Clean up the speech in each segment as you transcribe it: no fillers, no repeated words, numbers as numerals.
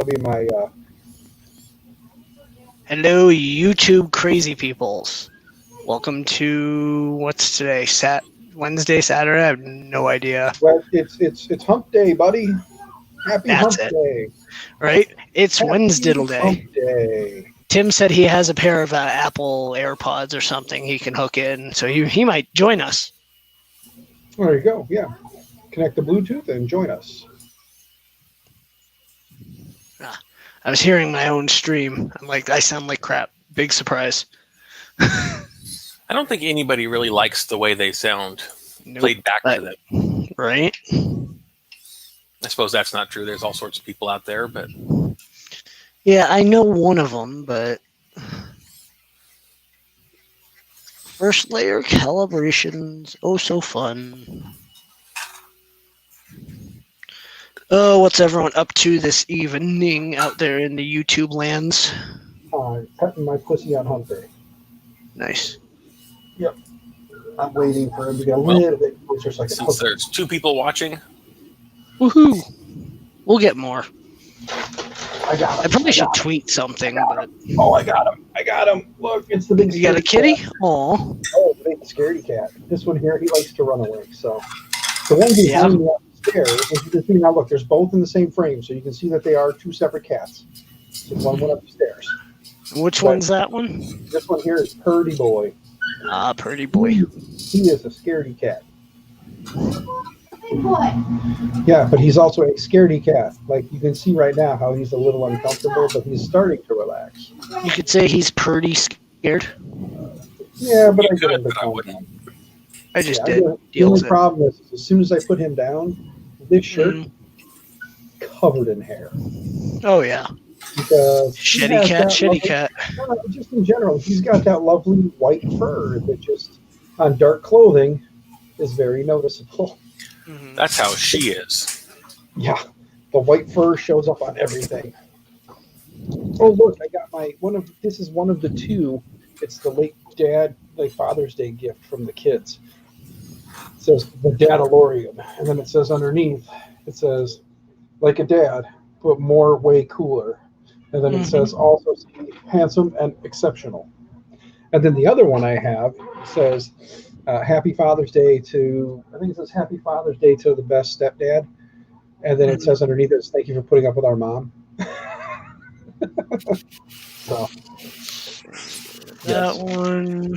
That'll be my. Hello, YouTube crazy peoples. Welcome to what's today? Wednesday, Saturday. I have no idea. Well, it's Hump Day, buddy. Happy That's Hump it, Day. right? It's Happy Wednesdiddle Hump Day. Day. Tim said he has a pair of Apple AirPods or something he can hook in, so he might join us. Well, there you go. Yeah, connect the Bluetooth and join us. I was hearing my own stream. I'm like, I sound like crap. Big surprise. I don't think anybody really likes the way they sound played back to them. Right? I suppose that's not true. There's all sorts of people out there, but yeah, I know one of them, but first layer calibrations, oh so fun. Oh, what's everyone up to this evening out there in the YouTube lands? Petting my pussy on Hump Day. Nice. Yep. I'm waiting for him to get a little bit closer so I can since there's 2 people watching, Woohoo! We'll get more. I got him. I probably should tweet something, but Oh, I got him. I got him. Look, it's the big. you got a kitty? Cat. Aw. Oh, the big scaredy cat. This one here, he likes to run away. So the one behind me upstairs, if you can see now, look, there's both in the same frame, so you can see that they are 2 separate cats. So one went upstairs. Which one's that one? This one here is Purdy Boy. Ah, Purdy Boy. He is a scaredy cat. Hey, boy. Yeah, but he's also a scaredy cat. Like you can see right now how he's a little uncomfortable, but he's starting to relax. You could say he's pretty scared. Yeah, but I get him to but I calm wouldn't. down. I just I did. get it. The Deals only it. problem is as soon as I put him down, this shirt covered in hair. Oh, yeah. Because Shitty cat. No, just in general, he's got that lovely white fur that just on dark clothing is very noticeable. Mhm. That's how she is. Yeah, the white fur shows up on everything. Oh look, I got this is one of the 2. It's the late Father's Day gift from the kids. It says the Dadalorian, and then it says underneath, it says like a dad, but more way cooler. And then it says also handsome and exceptional. And then the other one I have says Happy Father's Day to, I think it says Happy Father's Day to the best stepdad. And then it says underneath it, thank you for putting up with our mom. So That one.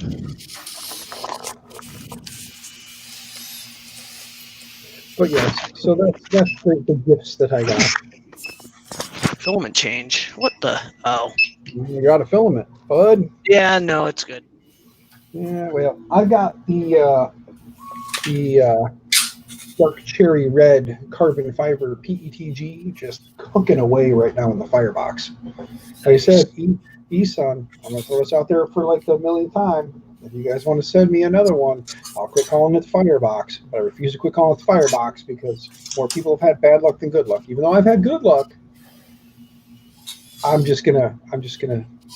but yes, so that's the gifts that I got. Filament change. What the? Oh. You got a filament, bud. Yeah, no, it's good. Yeah, well, I got the dark cherry red carbon fiber PETG just cooking away right now in the firebox. Like I said, E-Sun, I'm going to throw this out there for like the millionth time. If you guys want to send me another one, I'll quit calling it the firebox. But I refuse to quit calling it the firebox because more people have had bad luck than good luck. Even though I've had good luck, I'm just gonna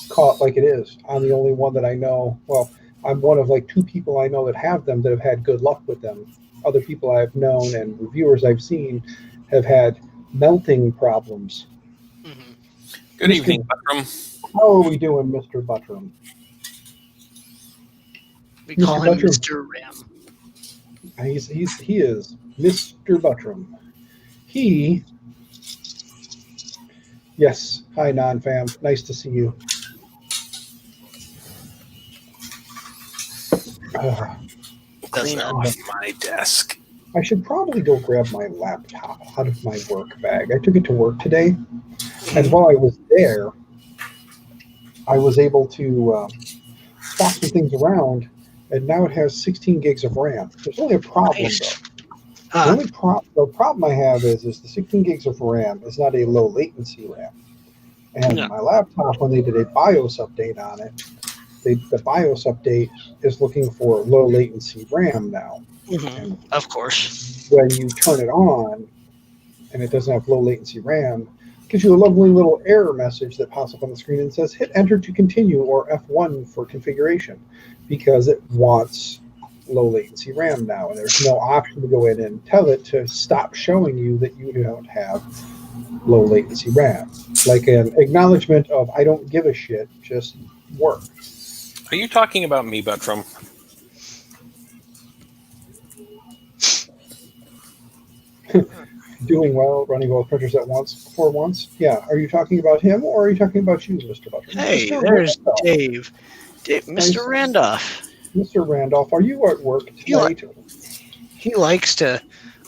call it like it is. I'm the only one that I know. Well, I'm one of like 2 people I know that have them that have had good luck with them. Other people I've known and reviewers I've seen have had melting problems. Mm-hmm. Good evening, Buttram. How are we doing, Mr. Buttram? We call him Buttram. Mr. Ram. He is Mr. Buttram. Yes. Hi, non-fam. Nice to see you. Clean off my desk. I should probably go grab my laptop out of my work bag. I took it to work today, and while I was there, I was able to swap some things around, and now it has 16 gigs of RAM. There's only a problem, though. The problem I have is the 16 gigs of RAM is not a low latency RAM. And my laptop, when they did a BIOS update on it, the BIOS update is looking for low latency RAM now. Mm-hmm. Of course. When you turn it on and it doesn't have low latency RAM, it gives you a lovely little error message that pops up on the screen and says hit enter to continue or F1 for configuration because it wants low latency RAM now, and there's no option to go in and tell it to stop showing you that you don't have low latency RAM, like an acknowledgement of I don't give a shit, just work. Are you talking about me, Buttram? Doing well, running both printers at once for once. Yeah. Are you talking about him or are you talking about you, Mr. Buttram? Hey, Mr. there's Randolph. Dave. Mr. Nice. Randolph. Mr. Randolph, are you at work tonight? He likes to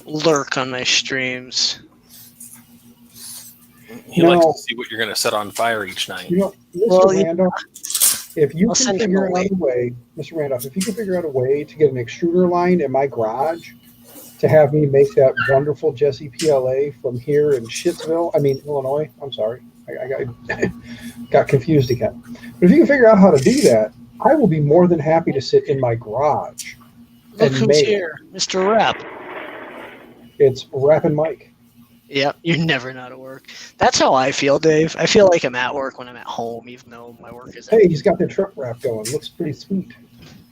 lurk on my streams. He likes to see what you're going to set on fire each night. You know, Mr. Well, Randolph, if you I'll can send him figure a out a way, Mr. Randolph, if you can figure out a way to get an extruder line in my garage to have me make that wonderful Jesse PLA from here in Illinois. I'm sorry. I got confused again. But if you can figure out how to do that, I will be more than happy to sit in my garage. Look and who's make here, Mr. Rap. It's Rappin' Mike. Yep, you're never not at work. That's how I feel, Dave. I feel like I'm at work when I'm at home, even though my work is. Hey, he's got the truck wrap going. Looks pretty sweet.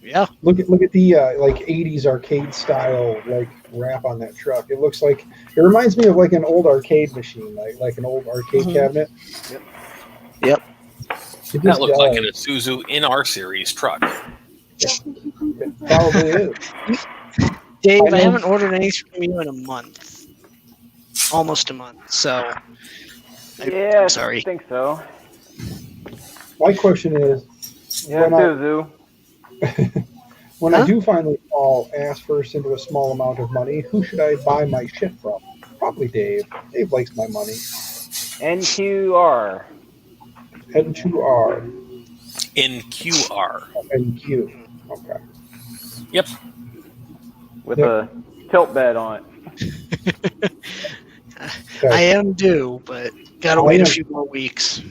Yeah. Look at the like 80s arcade style like wrap on that truck. It looks like it reminds me of like an old arcade machine, like an old arcade cabinet. Yep. That looks like an Isuzu in our series truck. It probably is. Dave, I haven't ordered anything from you in a month. Almost a month, so Yeah, I'm sorry. I think so. My question is, Yeah, Suzu. when I do finally fall ass first into a small amount of money, who should I buy my shit from? Probably Dave. Dave likes my money. NQR. N2R. NQR. NQ. Okay. Yep. With a tilt bed on it. Okay. I am due, but gotta wait a few more weeks.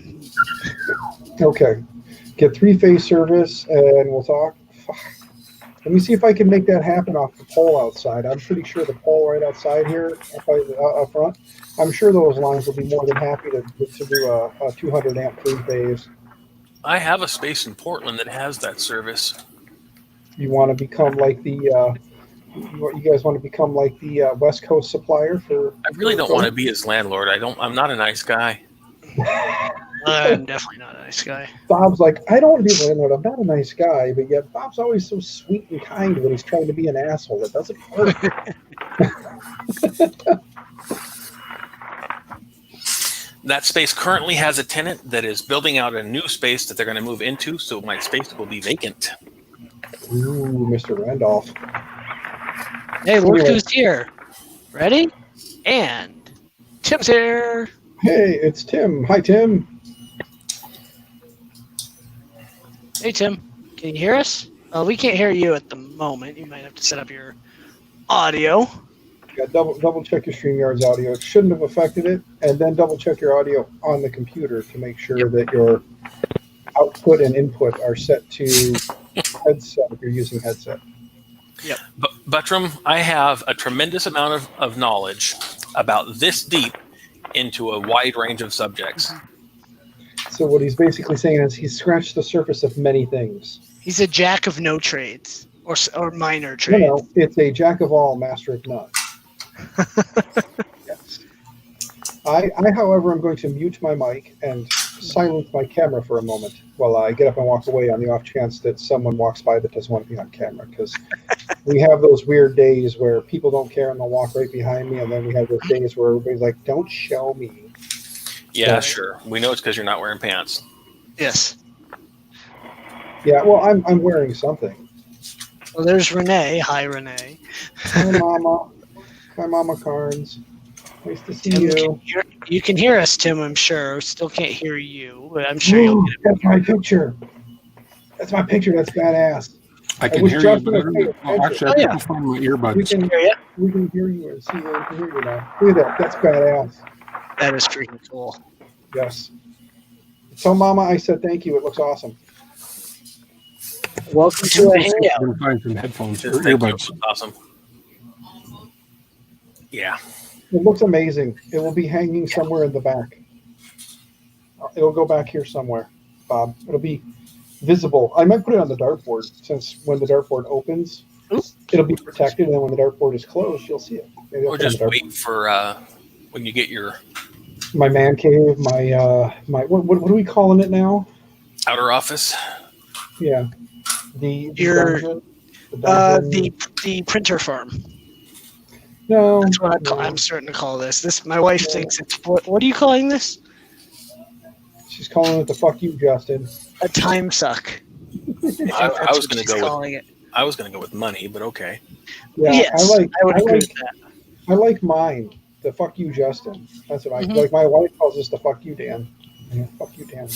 Okay. Get 3-phase service and we'll talk. Fuck. Let me see if I can make that happen off the pole outside. I'm pretty sure the pole right outside here up front, I'm sure those lines will be more than happy to do a 200 amp 3-phase. I have a space in Portland that has that service. You want to become like the you guys want to become like the West Coast supplier for? I really don't want to be his landlord. I'm not a nice guy. I'm definitely not a nice guy. Bob's like, I don't want to be a landlord. I'm not a nice guy, but yet Bob's always so sweet and kind when he's trying to be an asshole. It doesn't work. That space currently has a tenant that is building out a new space that they're going to move into, so my space will be vacant. Ooh, Mr. Randolph. Hey, look Anyway. who's here. Ready? And Tim's here. Hey, it's Tim. Hi, Tim. Hey, Tim. Can you hear us? We can't hear you at the moment. You might have to set up your audio. Yeah, double check your StreamYard's audio. It shouldn't have affected it, and then double check your audio on the computer to make sure that your output and input are set to headset if you're using headset. Yep. Buttram, I have a tremendous amount of knowledge about this deep into a wide range of subjects. So what he's basically saying is he's scratched the surface of many things. He's a jack of no trades or minor trades. No, it's a jack of all, master of none. Yes. I, however, am going to mute my mic and silence my camera for a moment while I get up and walk away on the off chance that someone walks by that doesn't want to be on camera, because we have those weird days where people don't care and they'll walk right behind me, and then we have those days where everybody's like, don't show me. Yeah, sure. We know it's because you're not wearing pants. Yes. Yeah, well, I'm wearing something. Well, there's Renee. Hi, Renee. Hi, Mama. Hi, Mama Carnes. Nice to see you. You can hear us, Tim, I'm sure. Still can't hear you, but I'm sure you'll get it. That's my picture. That's my picture. That's badass. I can wish hear Justin you better. was paying Oh, actually, attention. I can find my We earbuds. can Hear ya? we can hear you and see where we can hear you now. Look at that. That's badass. That is freaking cool. Yes. Tell Mama I said thank you. It looks awesome. Welcome to a I'm hangout. going to find some headphones or Thank you. earbuds. Awesome. Yeah. It looks amazing. It will be hanging somewhere in the back. It'll go back here somewhere, Bob. It'll be visible. I might put it on the dartboard, since when the dartboard opens, it'll be protected, and then when the dartboard is closed, you'll see it. Maybe I'll Or put it on just the wait for when you get your my man cave, my what are we calling it now? Outer office. Yeah, the Your dungeon. The dungeon. the printer farm. No, That's what no. I'm starting to call this. This my wife No. thinks it's what are you calling this? She's calling it the fuck you, Justin. A time suck. I think I that's was what going to she's go with calling it. I was going to go with money, but okay. Yeah, Yes, I would agree with that. I like mine. The fuck you, Justin. That's what I Mhm. like. My wife calls us the fuck you, Dan. Yeah, fuck you, Dan.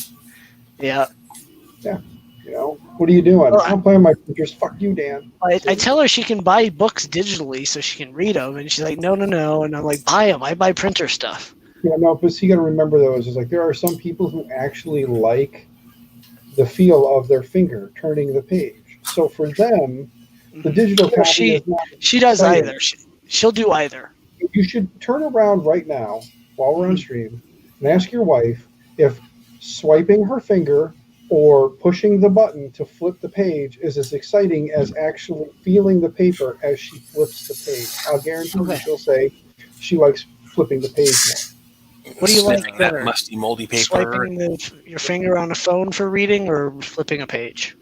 Yeah. You know, what are you doing? Well, I'm playing my pictures. Fuck you, Dan. I tell her she can buy books digitally so she can read them, and she's like, no, and I'm like, buy them. I buy printer stuff. Yeah, no, but you got to remember though, is like there are some people who actually like the feel of their finger turning the page. So for them, the digital Yeah, copy is not. She does exciting. either. She'll do either. You should turn around right now while we're on stream and ask your wife if swiping her finger or pushing the button to flip the page is as exciting as actually feeling the paper as she flips the page. I'll guarantee you Okay. she'll say she likes flipping the page more. What do you like Sniffing that better? musty, moldy paper. Swiping your finger on a phone for reading or flipping a page?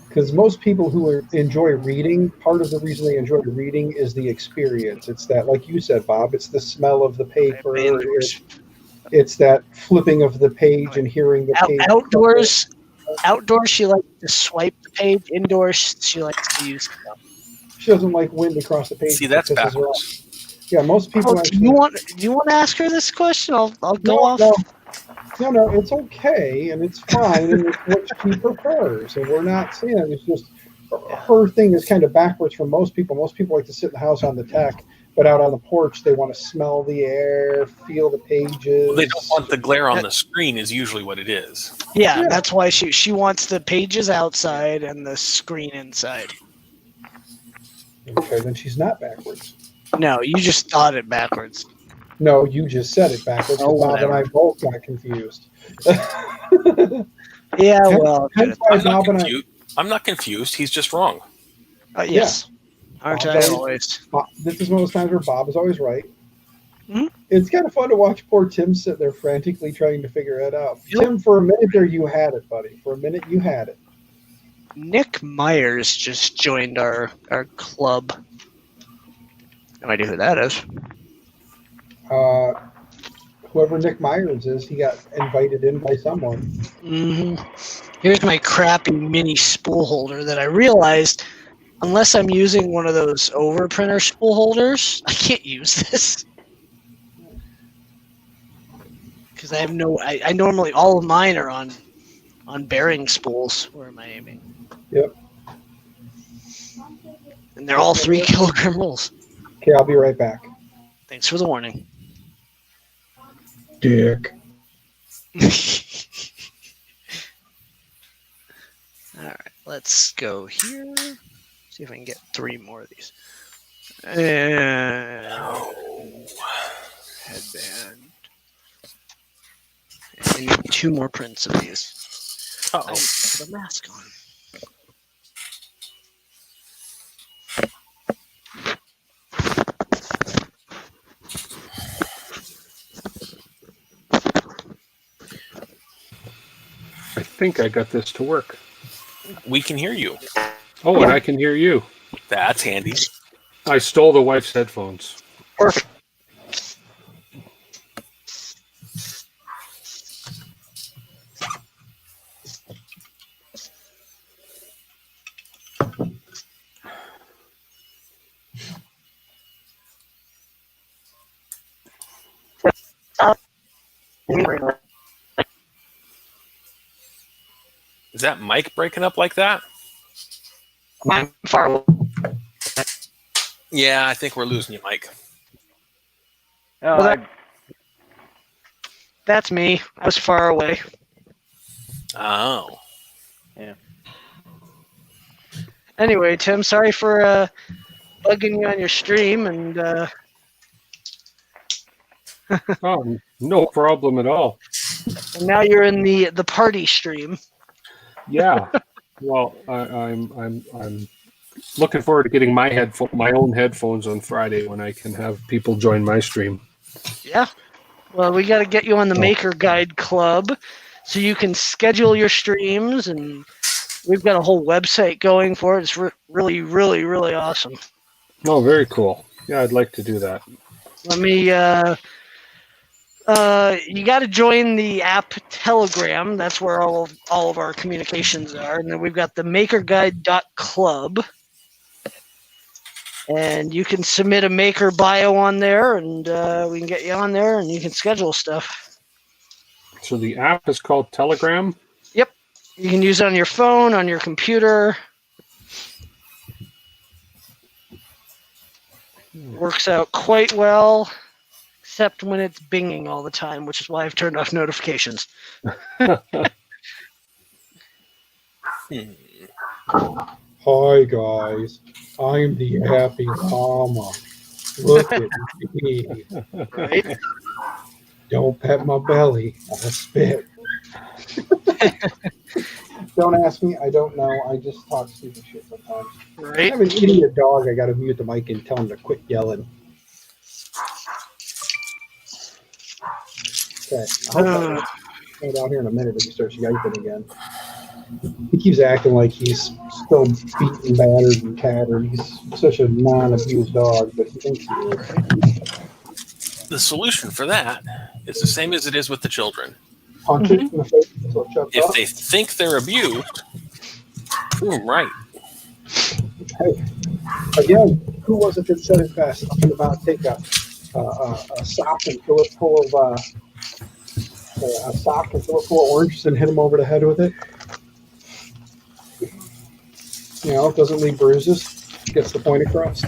Because most people who enjoy reading, part of the reason they enjoy reading is the experience. It's that, like you said, Bob, it's the smell of the paper. It's that flipping of the page and hearing the page. Outdoors, she likes to swipe the page. Indoors, she likes to use stuff. She doesn't like wind across the page. See, that's It pisses her off. backwards. Yeah, most people. Oh, actually, do you want to ask her this question? I'll go off. No, it's okay and it's fine and it's what she prefers. And we're not saying it. It's just her thing is kind of backwards from most people. Most people like to sit in the house on the tech, but out on the porch they want to smell the air, feel the pages. Well, they don't want the glare on the screen is usually what it is. Yeah, that's why she wants the pages outside and the screen inside. Okay, then she's not backwards. No, you just thought it backwards. No, you just said it backwards. Oh, Bob and I whatever. both got confused. Yeah, well, Hence why I'm not Bob and I. confused. I'm not confused. He's just wrong. yes. Aren't I always? This is one of those times where Bob is always right. Mhm. It's kind of fun to watch poor Tim sit there frantically trying to figure it out. Yep. Tim, for a minute there, you had it, buddy. For a minute, you had it. Nick Myers just joined our club. No idea who that is. Whoever Nick Myers is, he got invited in by someone. Mm-hmm. Here's my crappy mini spool holder that I realized, unless I'm using one of those overprinter spool holders, I can't use this. Because I have I normally, all of mine are on bearing spools. Where am I aiming? Yep. And they're all 3 kilogram rolls. Okay, I'll be right back. Thanks for the warning. Dick. Alright, let's go here. See if I can get 3 more of these. And headband. And I need 2 more prints of these. I need to put a mask on. I think I got this to work. We can hear you. Oh, and I can hear you. That's handy. I stole the wife's headphones. Perfect. Is that mic breaking up like that? I'm far away. Yeah, I think we're losing you, Mike. Oh, That's me. I was far away. Oh. Anyway, Tim, sorry for bugging you on your stream, and Oh, no problem at all. now you're in the party stream. Yeah. Well, I'm looking forward to getting my own headphones on Friday when I can have people join my stream. Yeah. Well, we got to get you on the Maker Guide Club so you can schedule your streams, and we've got a whole website going for it. It's really, really, really awesome. Oh, very cool. Yeah, I'd like to do that. Let me. You got to join the app Telegram. That's where all of our communications are, and then we've got the MakerGuide.club. And you can submit a maker bio on there, and we can get you on there, and you can schedule stuff. So the app is called Telegram? Yep. You can use it on your phone, on your computer. Works out quite well, except when it's binging all the time, which is why I've turned off notifications. Hi guys, I'm the happy llama. Look at me. Right? Don't pet my belly. I'll spit. Don't ask me. I don't know. I just talk stupid shit sometimes. I Right? have an idiot dog. I got to mute the mic and tell him to quit yelling. Okay. I hope I'll go down here in a minute if he starts yiping again. He keeps acting like he's still beaten, battered, and tattered. He's such a non-abused dog, but he thinks he is. The solution for that is the same as it is with the children. Punch it in the face until it shuts If up. they think they're abused, prove 'em right. Hey, again, who was it that said it best? Talking about take a sock and fill it full of oranges and hit him over the head with it. You know, it doesn't leave bruises. Gets the point across.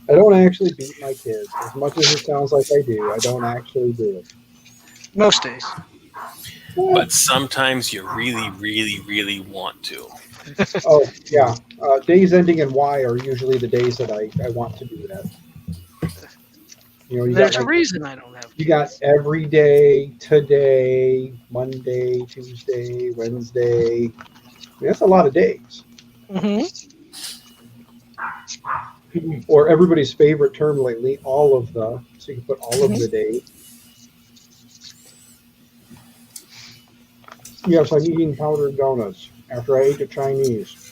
I don't actually beat my kids. As much as it sounds like I do, I don't actually do it. Most days. But sometimes you really, really, really want to. Oh, yeah. Days ending in Y are usually the days that I want to do that. You know, There's a reason I don't have. You got every day, today, Monday, Tuesday, Wednesday. I mean, that's a lot of days. Mm-hmm. Or everybody's favorite term lately, all of the. So you can put all of the days. Yes, I'm eating powdered donuts after I ate the Chinese.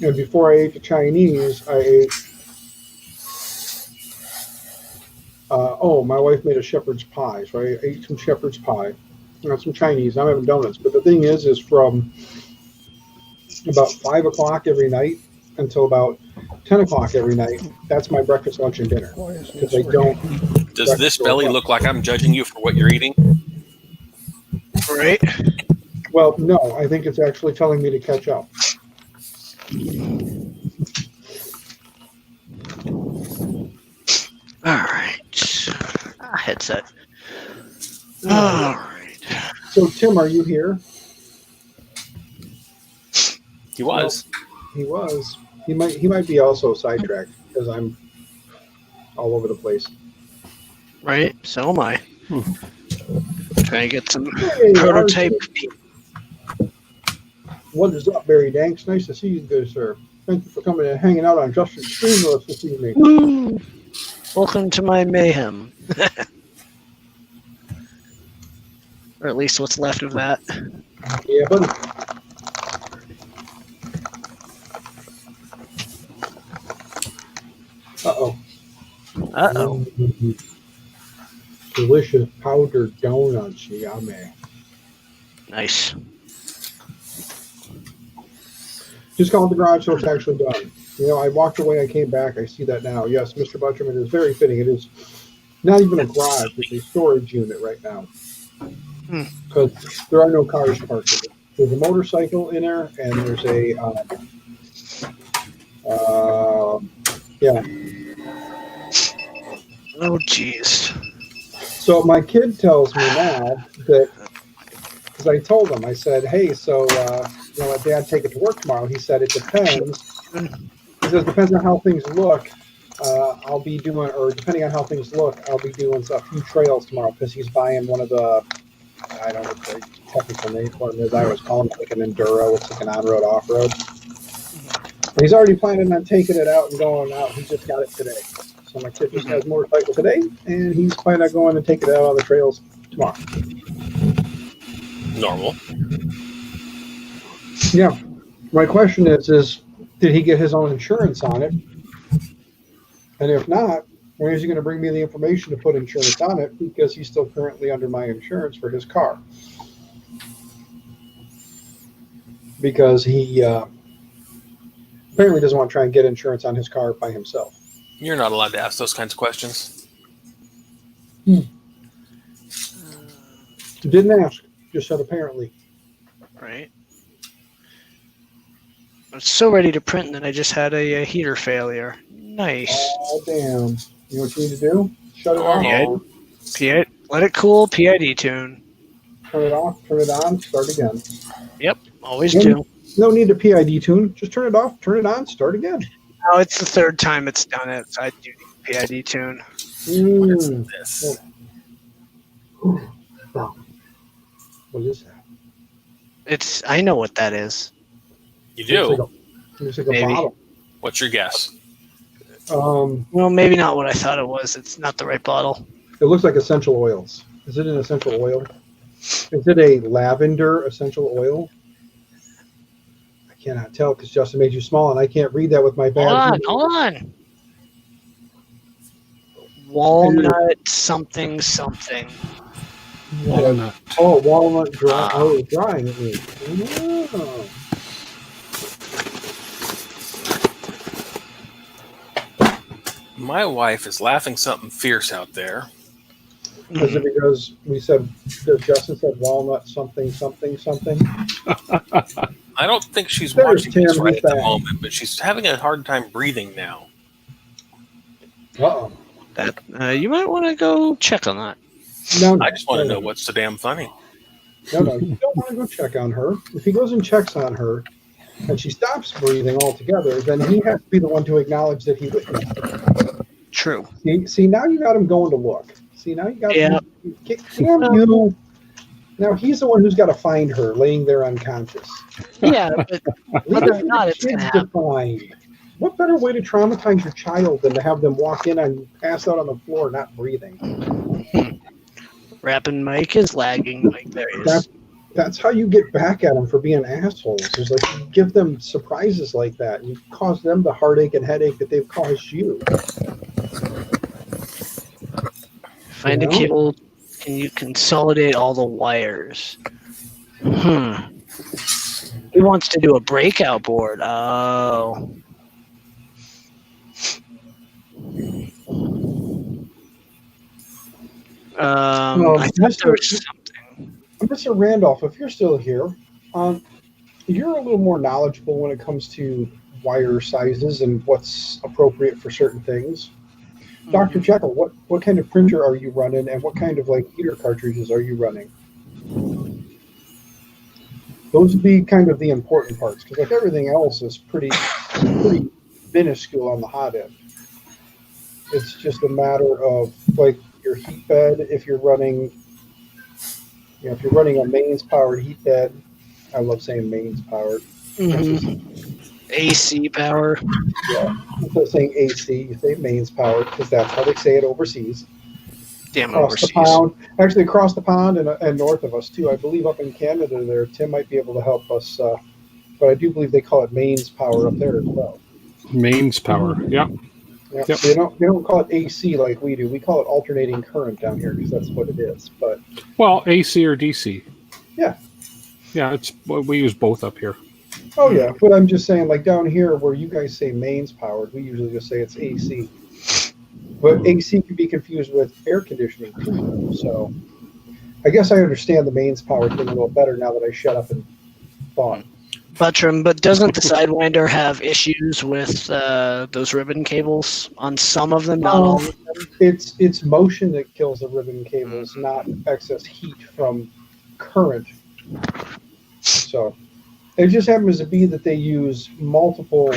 And before I ate the Chinese, I ate. My wife made a shepherd's pie, so I ate some shepherd's pie. Not some Chinese. I'm having donuts. But the thing is from about 5 o'clock every night until about 10 o'clock every night, that's my breakfast, lunch, and dinner. Because I don't. Does this belly look like I'm judging you for what you're eating? Right? Well, no, I think it's actually telling me to catch up. All right. Headset. All right. So, Tim, are you here? He was. He was. He might be also sidetracked because I'm all over the place. Right? So am I. Trying to get some Hey, prototype. what is up, Barry Danks? Nice to see you, good sir. Thank you for coming and hanging out on Justin's stream with us this evening. Woo! Welcome to my mayhem. Or at least what's left of that. Yeah, buddy. Uh-oh. Uh-oh. Delicious powdered donuts, yummy. Nice. Just called the garage, so it's actually done. You know, I walked away, I came back, I see that now. Yes, Mr. Butcherman is very fitting. It is not even a garage, it's a storage unit right now. Because there are no cars parked in it. There's a motorcycle in there, and there's a, yeah. Oh, jeez. So my kid tells me now that, because I told him, I said, hey, so, let Dad take it to work tomorrow. He said, it depends. He says, depends on how things look. I'll be doing, or depending on how things look, I'll be doing a few trails tomorrow because he's buying one of the, I don't know what the technical name for it is. I always call it like an enduro. It's like an on-road, off-road. He's already planning on taking it out and going out. He just got it today. So my kid just has a motorcycle today, and he's planning on going and taking it out on the trails tomorrow. Normal. Yeah. My question is did he get his own insurance on it? And if not, when is he going to bring me the information to put insurance on it? Because he's still currently under my insurance for his car. Because he apparently doesn't want to try and get insurance on his car by himself. You're not allowed to ask those kinds of questions. Didn't ask. Just said apparently. Right. I was so ready to print, and then I just had a heater failure. Nice. Oh, damn. You know what you need to do? Shut it off. PID, let it cool, PID tune. Turn it off, turn it on, start again. Yep, always do. No need to PID tune. Just turn it off, turn it on, start again. Oh, it's the third time it's done it. So I do need PID tune. What is this? What is that? I know what that is. You do? Looks like a Maybe. bottle. What's your guess? Well, maybe not what I thought it was. It's not the right bottle. It looks like essential oils. Is it an essential oil? Is it a lavender essential oil? I cannot tell because Justin made you small, and I can't read that with my bad. Hold on. Walnut something something. Walnut. Oh, walnut dry. Oh, drying it means. Oh. My wife is laughing something fierce out there. Is it because we said, because Justin said walnut something, something, something? I don't think she's There's watching Tim, this right he's at the back. moment, but she's having a hard time breathing now. Uh-oh. That you might want to go check on that. No, I just want to know what's so damn funny. No, you don't want to go check on her. If he goes and checks on her, and she stops breathing altogether, then he has to be the one to acknowledge that he witnessed it. True. See, now you got him going to look. See, now you got Yeah. Damn you. Now he's the one who's got to find her laying there unconscious. Yeah, but whether or not it's going to happen. defined. What better way to traumatize your child than to have them walk in and pass out on the floor not breathing? Rapping Mike is lagging. Mike, there he is. That's how you get back at them for being assholes. Is like you give them surprises like that. You cause them the heartache and headache that they've caused you. Find a cable. Can you consolidate all the wires? He wants to do a breakout board. Oh. I thought there was something. Mr. Randolph, if you're still here, you're a little more knowledgeable when it comes to wire sizes and what's appropriate for certain things. Dr. Jekyll, what kind of printer are you running, and what kind of heater cartridges are you running? Those would be kind of the important parts, because everything else is pretty minuscule on the hot end. It's just a matter of your heat bed. If you're running, if you're running a mains powered heat bed, I love saying mains powered. AC power. Yeah, instead of saying AC, you say mains powered because that's how they say it overseas. Damn, Across overseas. the pond, actually across the pond and north of us too. I believe up in Canada there, Tim might be able to help us. But I do believe they call it mains power up there as well. Mains power. Yeah. Yeah, Yep. they don't call it AC like we do. We call it alternating current down here because that's what it is. But Well, AC or DC. Yeah. Yeah, we use both up here. oh yeah, but I'm just saying down here where you guys say mains powered, we usually just say it's AC. But AC can be confused with air conditioning too. So I guess I understand the mains powered thing a little better now that I shut up and thought. Buttram, but doesn't the Sidewinder have issues with those ribbon cables on some of them, not all of them? It's motion that kills the ribbon cables, not excess heat from current. So it just happens to be that they use multiple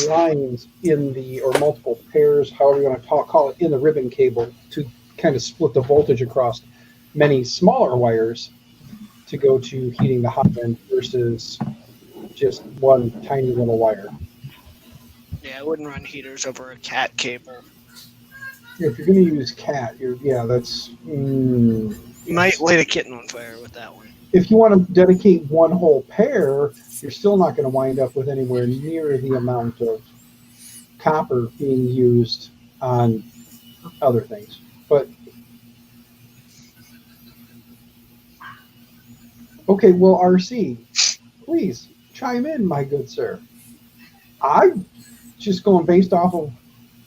lines or multiple pairs, however you want to call it, in the ribbon cable to kind of split the voltage across many smaller wires to go to heating the hot end versus just one tiny little wire. Yeah, I wouldn't run heaters over a cat cable. If you're going to use cat, that's. You might light a kitten on fire with that one. If you want to dedicate one whole pair, you're still not going to wind up with anywhere near the amount of copper being used on other things. But okay, well, RC, please chime in, my good sir. I'm just going based off of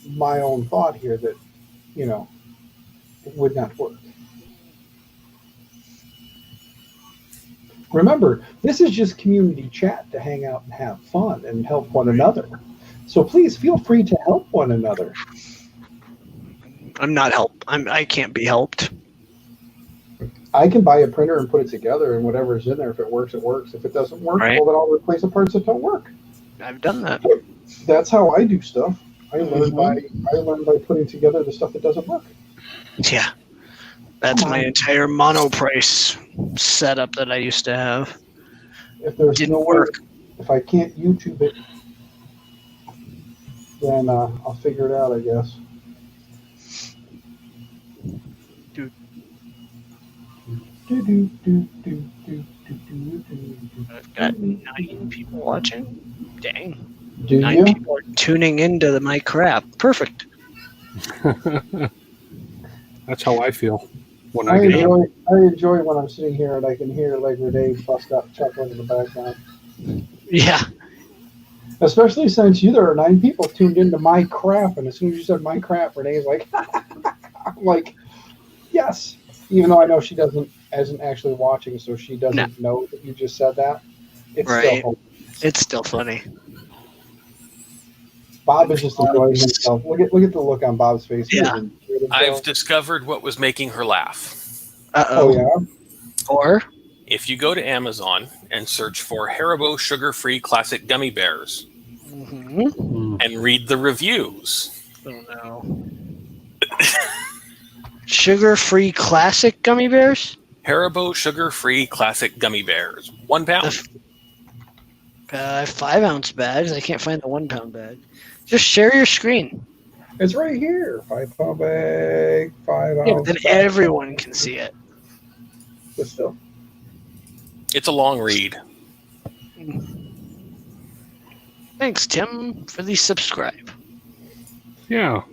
my own thought here that, it would not work. Remember, this is just community chat to hang out and have fun and help one another. So please feel free to help one another. I'm not I can't be helped. I can buy a printer and put it together, and whatever's in there, if it works, it works. If it doesn't work, Right. well, then I'll replace the parts that don't work. I've done that. That's how I do stuff. I learned by putting together the stuff that doesn't work. Yeah. That's my entire monoprice setup that I used to have. If there's Didn't no work. if I can't YouTube it, then I'll figure it out, I guess. Dude. I've got 9 people watching. Dang. Do 9 you? people are tuning into my crap. Perfect. That's how I feel when I I get up. enjoy when I'm sitting here and I can hear like Renee bust out chuckling in the background. Yeah. Especially since there are 9 people tuned into my crap, and as soon as you said my crap, Renee's like, I'm like, yes. Even though I know she isn't actually watching, so she doesn't know that you just said that. It's Right. still It's still funny. Bob is just enjoying himself. Look at the look on Bob's face. He Yeah. is enjoying himself. I've discovered what was making her laugh. Oh Uh-oh. yeah. Or? If you go to Amazon and search for Haribo sugar-free classic gummy bears Mm-hmm. and read the reviews, Oh, no. Sugar-free classic gummy bears? Haribo sugar-free classic gummy bears, 1 pound. 5-ounce bags. I can't find the 1-pound bag. Just share your screen. It's right here. 5-pound bag, 5 Yeah, ounce. then bag. everyone can see it. But still. It's a long read. Thanks, Tim, for the subscribe. Yeah.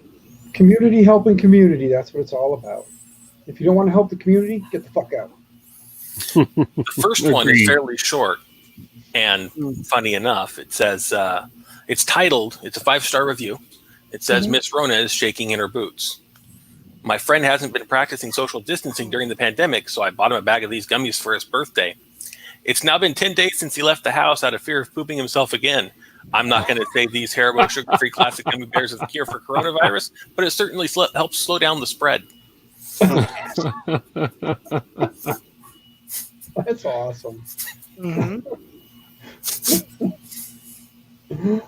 Community helping community. That's what it's all about. If you don't want to help the community, get the fuck out. The first one is Agreed. fairly short and funny enough. It says, it's titled, it's a 5-star review. It says, Miss Rona is shaking in her boots. My friend hasn't been practicing social distancing during the pandemic, so I bought him a bag of these gummies for his birthday. It's now been 10 days since he left the house out of fear of pooping himself again. I'm not going to say these Haribo sugar-free classic gummy bears are the cure for coronavirus, but it certainly helps slow down the spread. That's awesome. Mm-hmm.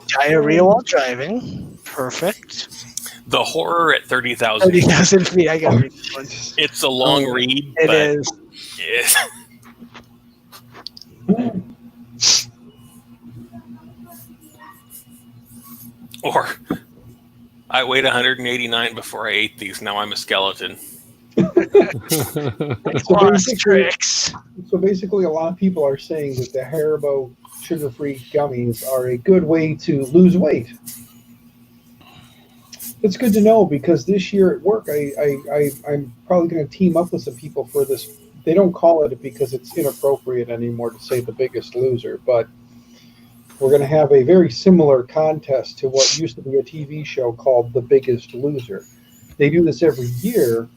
Diarrhea while driving. Perfect. The horror at 30,000. 30,000 feet. I got to read this one. It's a long read, It but is. Or I weighed 189 before I ate these. Now I'm a skeleton. Ostrix. So basically, a lot of people are saying that the Haribo sugar-free gummies are a good way to lose weight. It's good to know because this year at work, I'm probably going to team up with some people for this. They don't call it because it's inappropriate anymore to say the biggest loser, but we're going to have a very similar contest to what used to be a TV show called The Biggest Loser. They do this every year,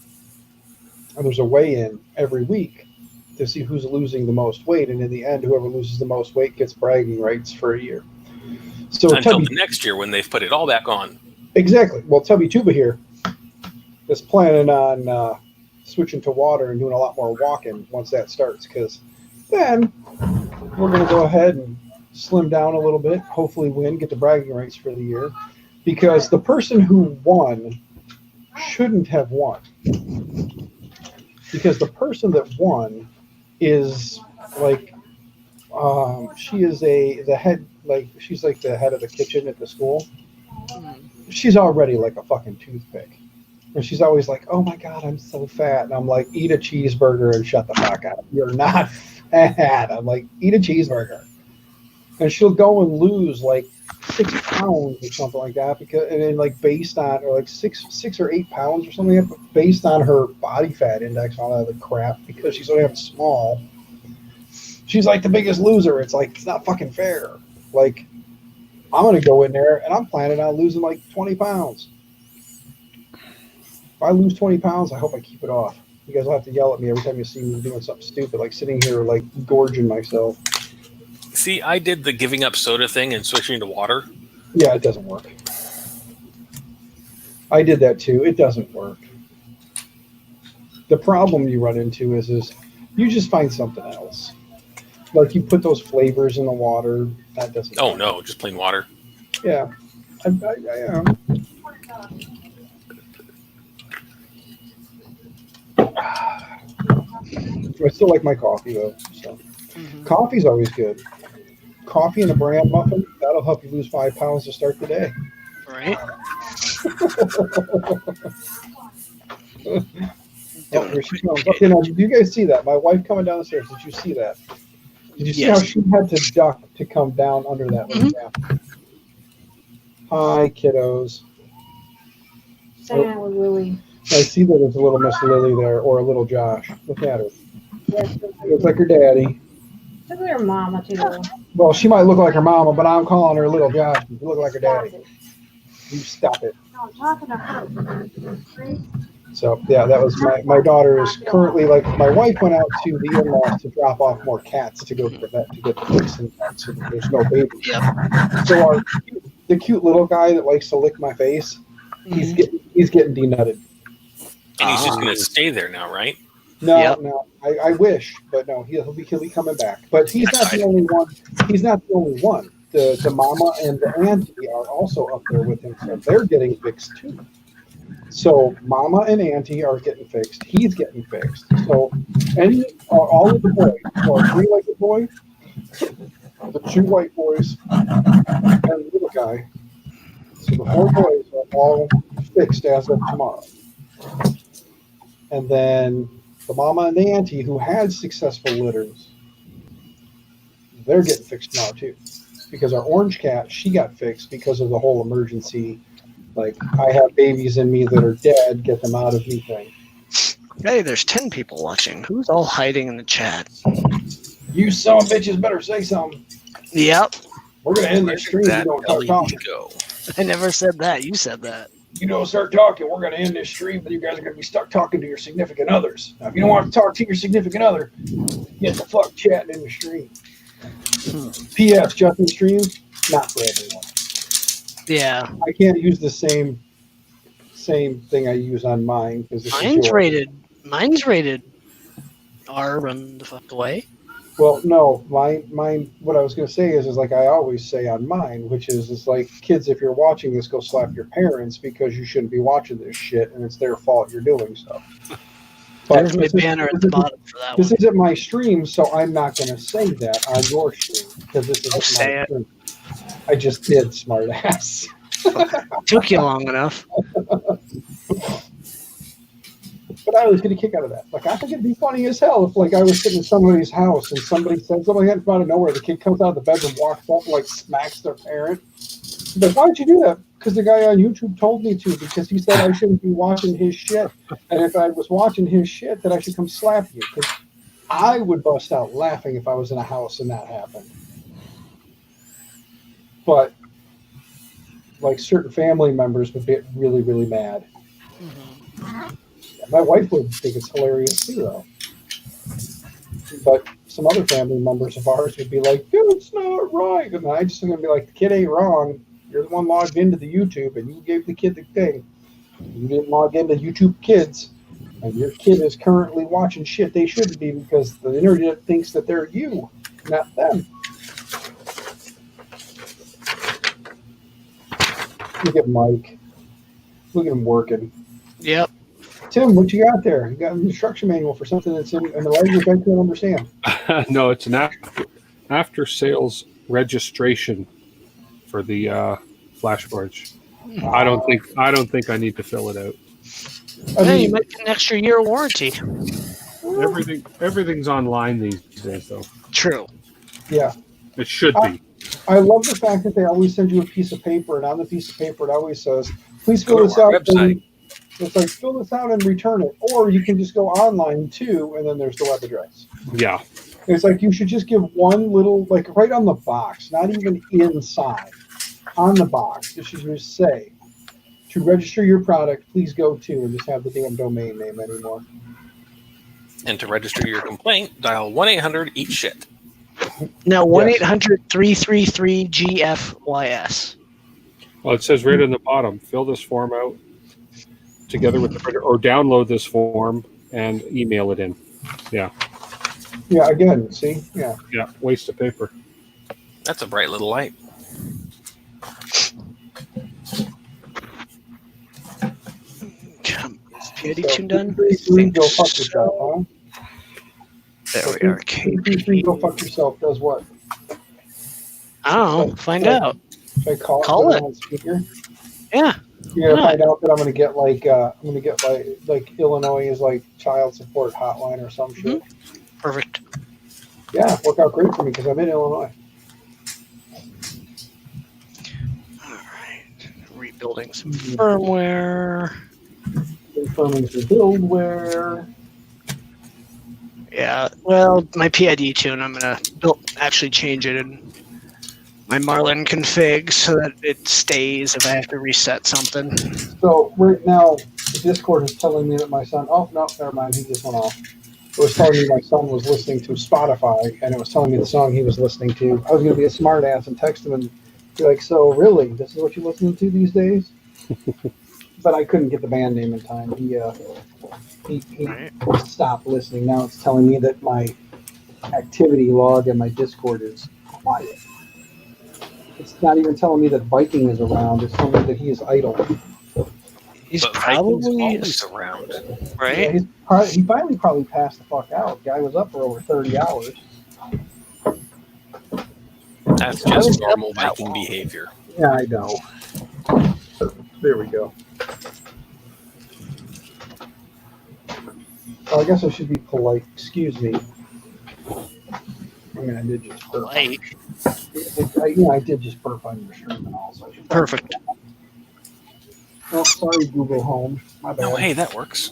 and there's a weigh-in every week to see who's losing the most weight, and in the end, whoever loses the most weight gets bragging rights for a year. So Until the next year when they've put it all back on. Exactly. Well, Tubby Tuba here is planning on switching to water and doing a lot more walking once that starts, because then we're going to go ahead and slim down a little bit, hopefully win, get the bragging rights for the year, because the person who won shouldn't have won. Because the person that won is like she is the head, like she's like the head of the kitchen at the school. She's already like a fucking toothpick. And she's always like, "Oh my god, I'm so fat." And I'm like, "Eat a cheeseburger and shut the fuck up. You're not fat." I'm like, "Eat a cheeseburger." And she'll go and lose like 6 pounds or something like that because, and then like based on, or like six or 8 pounds or something like that, based on her body fat index and all that other crap, because she's only having small. She's like the biggest loser. It's like, it's not fucking fair. Like, I'm gonna go in there and I'm planning on losing like 20 pounds. If I lose 20 pounds, I hope I keep it off. You guys will have to yell at me every time you see me doing something stupid, like sitting here like gorging myself. See, I did the giving up soda thing and switching to water. Yeah, it doesn't work. I did that too. It doesn't work. The problem you run into is you just find something else. Like you put those flavors in the water. That doesn't. Oh no, just plain water. Yeah. I still like my coffee though. So coffee's always good. Coffee and a bran muffin, that'll help you lose 5 pounds to start the day. Right. Oh, here she comes. Okay, now, did you guys see that? My wife coming down the stairs. Did you see that? Did you see how she had to duck to come down under that little gap? Hi, kiddos. Say hi with Lily. I see that there's a little Miss Lily there, or a little Josh. Look at her. Yes, Looks like her daddy. look at her mama too. Well, she might look like her mama, but I'm calling her little Josh. You look like her daddy. You stop it. No, I'm talking to her. So yeah, that was my daughter is currently, like, my wife went out to the in-laws to drop off more cats to go to the vet to get the fix and so that there's no baby. Yep. So the cute little guy that likes to lick my face, he's getting denutted. And he's just going to stay there now, right? No, I wish, but no, he'll be coming back. But he's not the only one. He's not the only one. The mama and the auntie are also up there with him, so they're getting fixed too. So mama and auntie are getting fixed. He's getting fixed. So all of the boys, or a three-legged boy, the two white boys, and the little guy. So the 4 boys are all fixed as of tomorrow. And then the mama and the auntie who had successful litters, they're getting fixed now too. Because our orange cat, she got fixed because of the whole emergency, like, I have babies in me that are dead, get them out of me thing. Hey, there's 10 people watching. Who's all hiding in the chat? You son of bitches better say something. Yep. We're going to end this stream. You don't start talking. Go. I never said that. You said that. You don't start talking. We're going to end this stream, but you guys are going to be stuck talking to your significant others. Now, if you don't want to talk to your significant other, get the fuck chatting in the stream. P.S. Justin stream, not for everyone. Yeah. I can't use the same thing I use on mine because Mine's rated R. Run the fuck away. Well, no, mine. What I was going to say is like I always say on mine, which is like, kids, if you're watching this, go slap your parents because you shouldn't be watching this shit, and it's their fault you're doing stuff. There's my banner at the bottom for that This one. isn't my stream, so I'm not going to say that on your stream because this isn't my stream. I just did, smartass. Took you long enough. But I was getting a kick out of that. Like, I think it'd be funny as hell if, like, I was sitting in somebody's house and somebody said something like that from out of nowhere. The kid comes out of the bedroom, walks up, and, like, smacks their parent. But why'd you do that? Because the guy on YouTube told me to, because he said I shouldn't be watching his shit. And if I was watching his shit, that I should come slap you. Because I would bust out laughing if I was in a house and that happened. But, like, certain family members would get really, really mad. Mm-hmm. My wife would think it's hilarious too, though. But some other family members of ours would be like, dude, it's not right. And I just am going to be like, the kid ain't wrong. You're the one logged into the YouTube, and you gave the kid the thing. You didn't log into YouTube Kids, and your kid is currently watching shit they shouldn't be because the internet thinks that they're you, not them. Look at Mike. Look at him working. Yep. Tim, what you got there? You got an instruction manual for something that's in the language I can't understand. No, it's an after sales registration for the flashcards. I don't think I need to fill it out. Yeah, you might get an extra year warranty. Everything's online these days, though. True. Yeah. It should be. I love the fact that they always send you a piece of paper, and on the piece of paper it always says, please fill Go to this our out. website. It's like, fill this out and return it. Or you can just go online too, and then there's the web address. Yeah. It's like you should just give one little, like right on the box, not even inside, on the box. It should just say, to register your product, please go to, and just have the damn domain name anymore. And to register your complaint, dial 1-800-EAT-SHIT. Now, 1-800-333-GFYS. Well, it says right on the bottom, fill this form out together with the printer, or download this form and email it in. Yeah. Yeah, again, see? Yeah. Yeah. Waste of paper. That's a bright little light. Is PID tune done? 333, go fuck yourself, huh? There we are. 333, go fuck yourself does what? I don't know. Find out. Should I call Call it it. on speaker? Yeah. You're gonna Why find out that I'm gonna get like Illinois is like child support hotline or some shit. Perfect. Yeah, worked out great for me because I'm in Illinois. All right. Rebuilding some firmware. Confirming the buildware. Yeah. Well, my PID tune, I'm gonna actually change it in my Marlin config so that it stays if I have to reset something. So right now, the Discord is telling me that my son. Oh no, never mind. He just went off. It was telling me my son was listening to Spotify, and it was telling me the song he was listening to. I was gonna be a smart ass and text him and be like, "So really, this is what you're listening to these days?" But I couldn't get the band name in time. He Right. stopped listening. Now it's telling me that my activity log and my Discord is quiet. It's not even telling me that Viking is around. It's telling me that he is idle. He's But Viking's probably always around. right. Yeah, he finally probably passed the fuck out. Guy was up for over 30 hours. That's just normal Viking behavior. Yeah, I know. There we go. Oh, I guess I should be polite. Excuse me. I mean, I did just burp. Polite. I did just burp on your stream and all, so I should. Perfect. Oh, sorry, Google Home. My bad. Oh, hey, that works.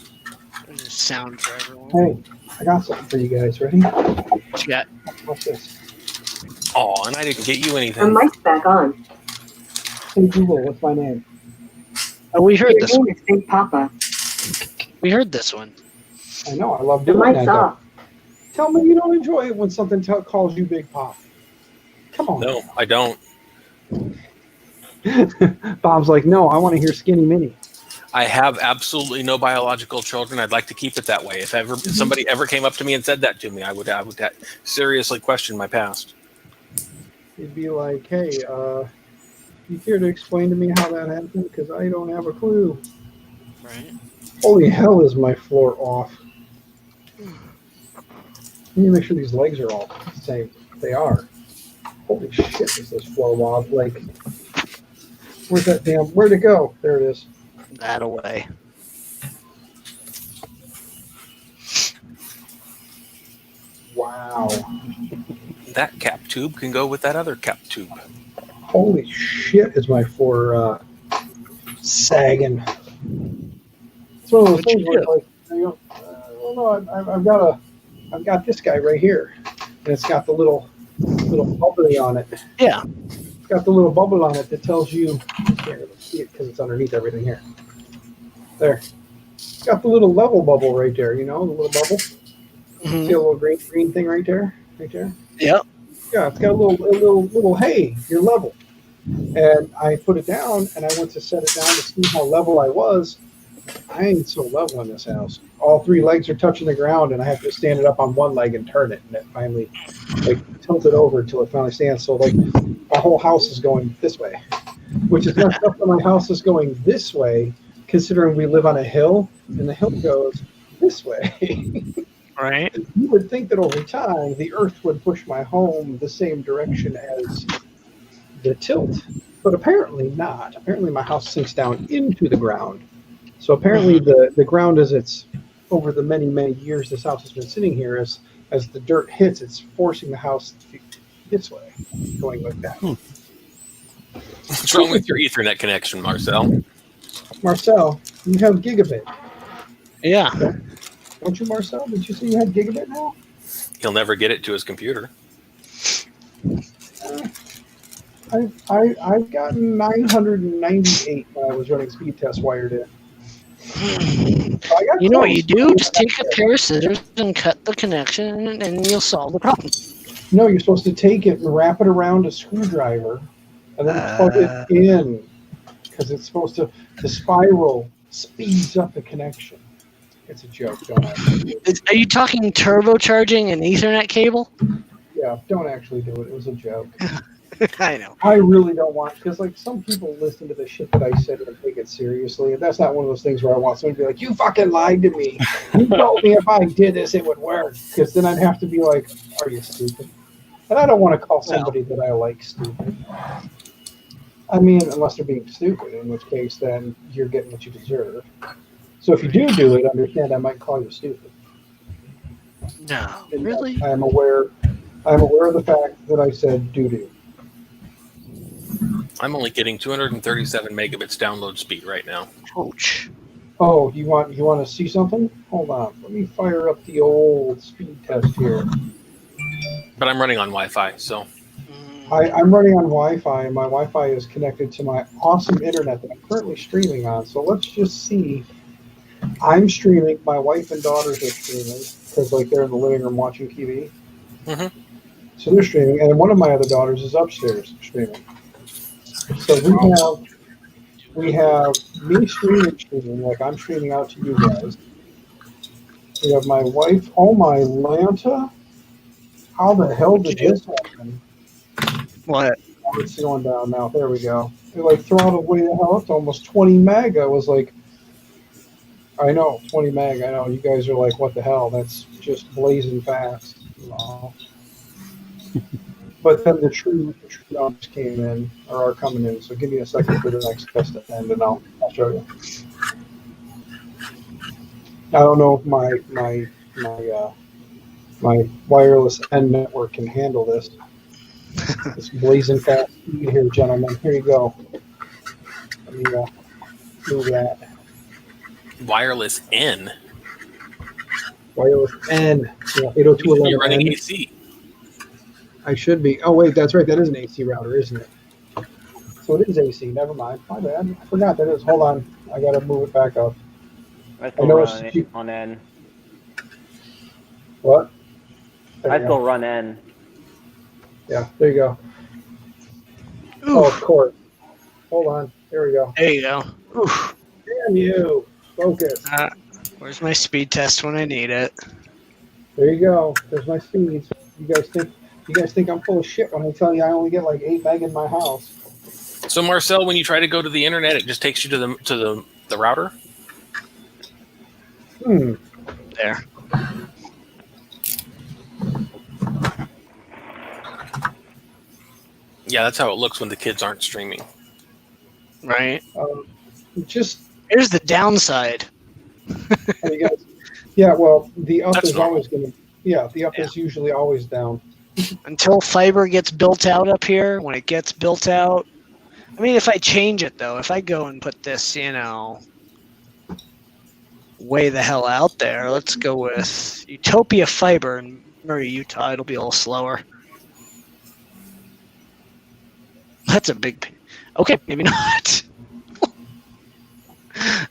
There's a sound for everyone. Hey, I got something for you guys. Ready? What you got? What's this? Oh, and I didn't get you Her anything. mic's back on. Hey, Google, what's my name? Oh, we heard Your this name one. is Big Papa. We heard this one. I know, I love The doing mic's that. off. Tell me you don't enjoy it when something calls you Big Pop. Come on. No, I don't. Bob's like, no, I want to hear Skinny Minnie. I have absolutely no biological children. I'd like to keep it that way. If somebody ever came up to me and said that to me, I would seriously question my past. He'd be like, hey, you care to explain to me how that happened? Because I don't have a clue. Right. Holy hell, is my floor off? Let me make sure these legs are all the same. They are. Holy shit, is this floor wob? Like, where's that damn, where'd it go? There it is. That away. Wow. That cap tube can go with that other cap tube. Holy shit, is my floor sagging. It's one of those What'd you things where do? like, you know, well, no, I've got this guy right here, and it's got the little bubbly on it. Yeah. It's got the little bubble on it that tells you. Here, let's see it because it's underneath everything here. There. It's got the little level bubble right there. You know, the little bubble. See a little green thing right there, right there. Yep. Yeah, it's got a little. Hey, you're level. And I put it down, and I went to set it down to see how level I was. I ain't so level in this house. All three legs are touching the ground, and I have to stand it up on one leg and turn it, and it finally tilted over until it finally stands. So my whole house is going this way, which is messed up that my house is going this way, considering we live on a hill, and the hill goes this way. Right. You would think that over time the earth would push my home the same direction as the tilt, but apparently not. Apparently my house sinks down into the ground. So apparently the ground, as it's over the many years this house has been sitting here, as the dirt hits, it's forcing the house this way, going like that. What's wrong with your Ethernet connection, Marcel? Marcel, you have gigabit. Yeah. Don't you, Marcel? Did you say you had gigabit now? He'll never get it to his computer. I've gotten 998 when I was running speed test wired in. So I got You know what close. you do? Just take a pair of scissors and cut the connection, and you'll solve the problem. No, you're supposed to take it and wrap it around a screwdriver and then plug it in, because it's supposed to, the spiral speeds up the connection. It's a joke. Don't actually do it. Are you talking turbocharging an Ethernet cable? Yeah, don't actually do it. It was a joke. I know. I really don't want, because like some people listen to the shit that I said and take it seriously, and that's not one of those things where I want someone to be like, "You fucking lied to me. You told me if I did this, it would work." Because then I'd have to be like, "Are you stupid?" And I don't want to call somebody that I like stupid. I mean, unless they're being stupid, in which case then you're getting what you deserve. So if you do it, understand I might call you stupid. No, And really? I'm aware of the fact that I said doo-doo. I'm only getting 237 megabits download speed right now. Ouch. Oh, you want to see something? Hold on. Let me fire up the old speed test here. But I'm running on Wi-Fi, so I'm running on Wi-Fi, and my Wi-Fi is connected to my awesome internet that I'm currently streaming on. So let's just see. I'm streaming. My wife and daughters are streaming because like they're in the living room watching TV. Mhm. So they're streaming, and one of my other daughters is upstairs streaming. So we have me streaming, like I'm streaming out to you guys. We have my wife. Oh my Lanta! How the hell did this happen? What? Oh, it's going down now. There we go. It like throttled way the hell up to almost 20 meg. I was like, I know, 20 meg. I know. You guys are like, what the hell? That's just blazing fast. No. But then the true numbers came in, or are coming in. So give me a second for the next test to end, and I'll show you. I don't know if my wireless end network can handle this. It's blazing fast speed here, gentlemen. Here you go. Let me move that. wireless N. Wireless N. Yeah, You should be 802.11 running N. AC. I should be. Oh wait, that's right. That is an AC router, isn't it? So it is AC. Never mind. My bad. I forgot that is. Hold on. I gotta move it back up. I still know run it's- on N. What? There I you go. still run N. Yeah. There you go. Oof. Oh, of course. Hold on. There we go. There you go. Oof. Damn you. Focus. Where's my speed test when I need it? There you go. There's my speeds. You guys think I'm full of shit when I tell you I only get like 8 meg in my house. So Marcel, when you try to go to the internet, it just takes you to the router. There. Yeah, that's how it looks when the kids aren't streaming. Right. Just Here's the downside. you guys. Yeah. Well, the up That's is normal. always gonna. Yeah, the up is usually always down. Until fiber gets built out up here, when it gets built out. I mean, if I change it, though, if I go and put this, way the hell out there, let's go with Utopia Fiber in Murray, Utah. It'll be a little slower. That's a big... Okay, maybe not.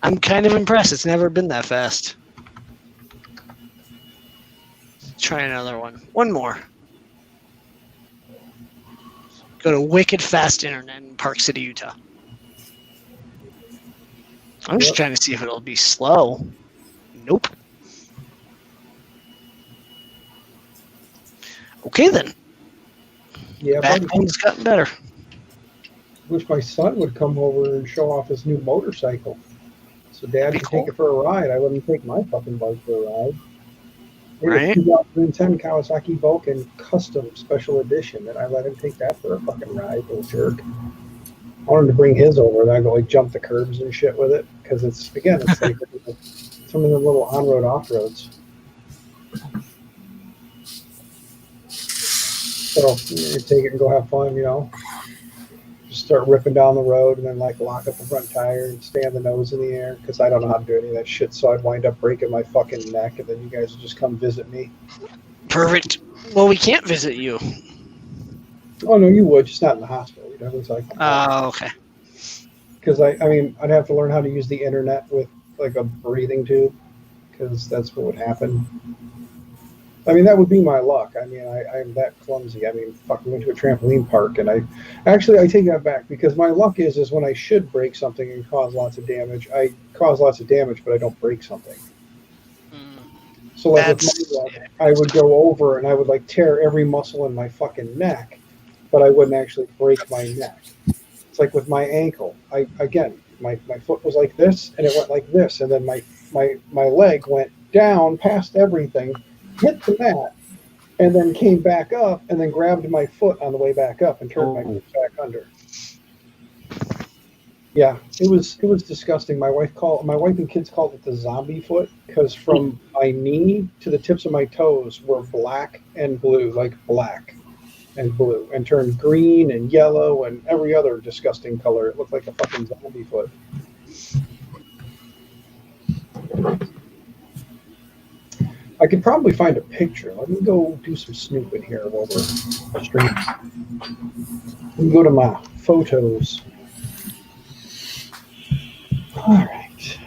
I'm kind of impressed. It's never been that fast. Let's try another one. One more. Go to wicked fast internet in Park City, Utah. I'm just trying to see if it'll be slow. Nope. Okay then. Yeah, buddy. Backbone's gotten better. Wish my son would come over and show off his new motorcycle. So Dad That'd could be take it for a ride. I let him take my fucking bike for a ride. It was Right. 2010 Kawasaki Vulcan Custom Special Edition, and I let him take that for a fucking ride, little jerk. I wanted to bring his over, and I go like jump the curbs and shit with it, because it's like some of the little on-road off-roads. So you take it and go have fun, Just start ripping down the road and then like lock up the front tire and stand the nose in the air, because I don't know how to do any of that shit. So I'd wind up breaking my fucking neck, and then you guys would just come visit me. Perfect. Well, we can't visit you. Oh no, you would, just not in the hospital. You'd have to like, Okay. because I'd have to learn how to use the internet with like a breathing tube, because that's what would happen. That would be my luck. I'm that clumsy. Fuck, we went to a trampoline park, and I take that back, because my luck is when I should break something and cause lots of damage, I cause lots of damage, but I don't break something. So like with my luck, I would go over and I would like tear every muscle in my fucking neck, but I wouldn't actually break my neck. It's like with my ankle. My foot was like this, and it went like this, and then my leg went down past everything, hit the mat, and then came back up, and then grabbed my foot on the way back up and turned my foot back under. Yeah, it was disgusting. My wife and kids called it the zombie foot, because from my knee to the tips of my toes were black and blue, like black and blue, and turned green and yellow and every other disgusting color. It looked like a fucking zombie foot. I could probably find a picture. Let me go do some snooping here while we're streaming. Let me go to my photos. All right.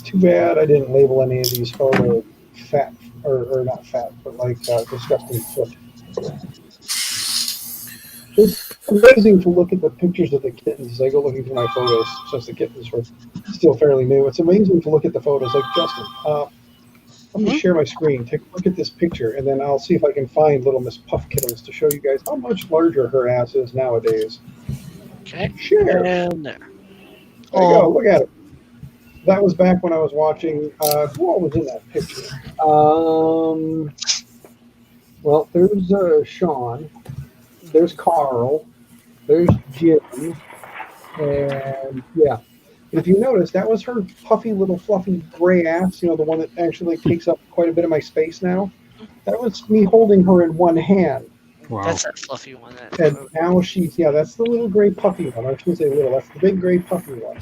Too bad I didn't label any of these photos fat, or not fat, but like disgusting foot. It's amazing to look at the pictures of the kittens as I go looking through my photos, since the kittens were still fairly new. It's amazing to look at the photos. Like, Justin, let me share my screen. Take a look at this picture, and then I'll see if I can find little Miss Puff Kittles to show you guys how much larger her ass is nowadays. Okay. Share. And there. There you go. Look at it. That was back when I was watching. Who all was in that picture? Well, there's Sean. There's Carl. There's Jim. And yeah. And if you notice, that was her puffy little fluffy gray ass, the one that actually takes up quite a bit of my space now. That was me holding her in one hand. Wow. That's that fluffy one. And now that's the little gray puffy one. I shouldn't say little, that's the big gray puffy one.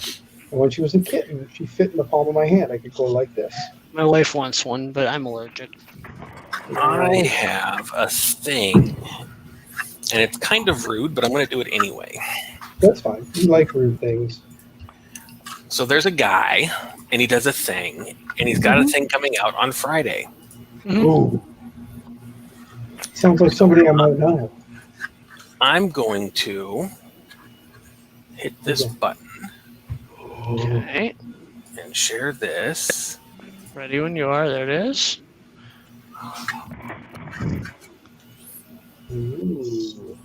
And when she was a kitten, she fit in the palm of my hand. I could go like this. My wife wants one, but I'm allergic. I have a thing, and it's kind of rude, but I'm going to do it anyway. That's fine. You like rude things. So there's a guy, and he does a thing, and he's got a thing coming out on Friday. Ooh. Sounds like somebody I might know. I'm going to hit this button Okay. and share this. Ready when you are. There it is. Ooh.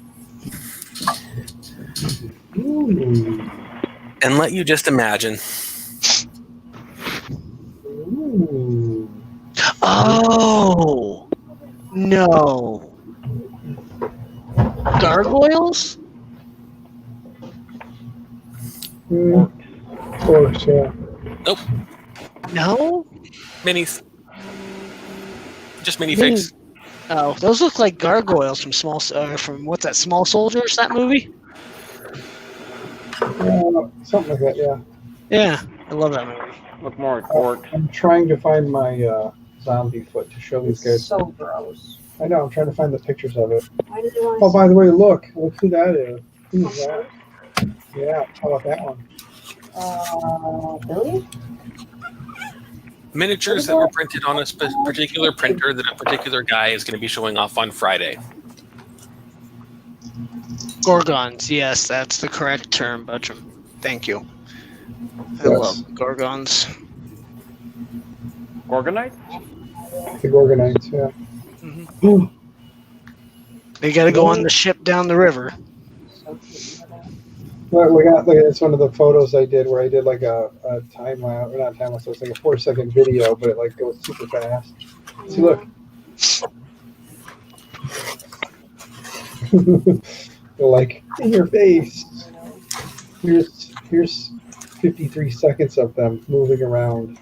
Ooh. And let you just imagine. Ooh. Oh no! Gargoyles? Of course, yeah. Nope. No. Minis. Just minifigs. Oh, those look like gargoyles from from what's that? Small Soldiers? That movie? Something like that, yeah. Yeah, I love that movie. Look more at cork. I'm trying to find my zombie foot to show these guys. So gross. I know, I'm trying to find the pictures of it. Why did they want Oh, by the way, look who that is. Who's that? Yeah, how about that one? Billy? Miniatures that were printed on a particular printer that a particular guy is going to be showing off on Friday. Gorgons, yes, that's the correct term, Butcham. Thank you. I love Gorgons. Gorgonite? The Gorgonites, yeah. They got to go on the ship down the river. Well, it's one of the photos I did where I did like a time lapse, or not time lapse, it's like a 4-second video, but it like goes super fast. See, look. They're like, in your face. Here's 53 seconds of them moving around.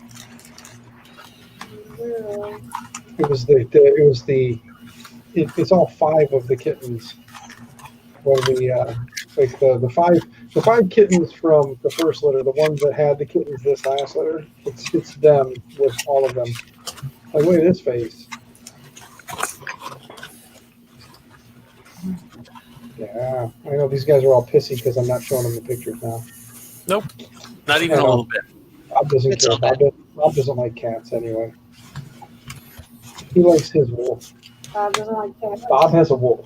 It's all 5 of the kittens. When we like the five kittens from the first litter, the ones that had the kittens this last litter, it's them with all of them. Like, look at this face. Yeah, I know these guys are all pissy because I'm not showing them the pictures now. Nope, not even a little bit. Bob doesn't It's care. okay. Bob doesn't like cats anyway. He likes his wolf. Bob doesn't like cats. Bob has a wolf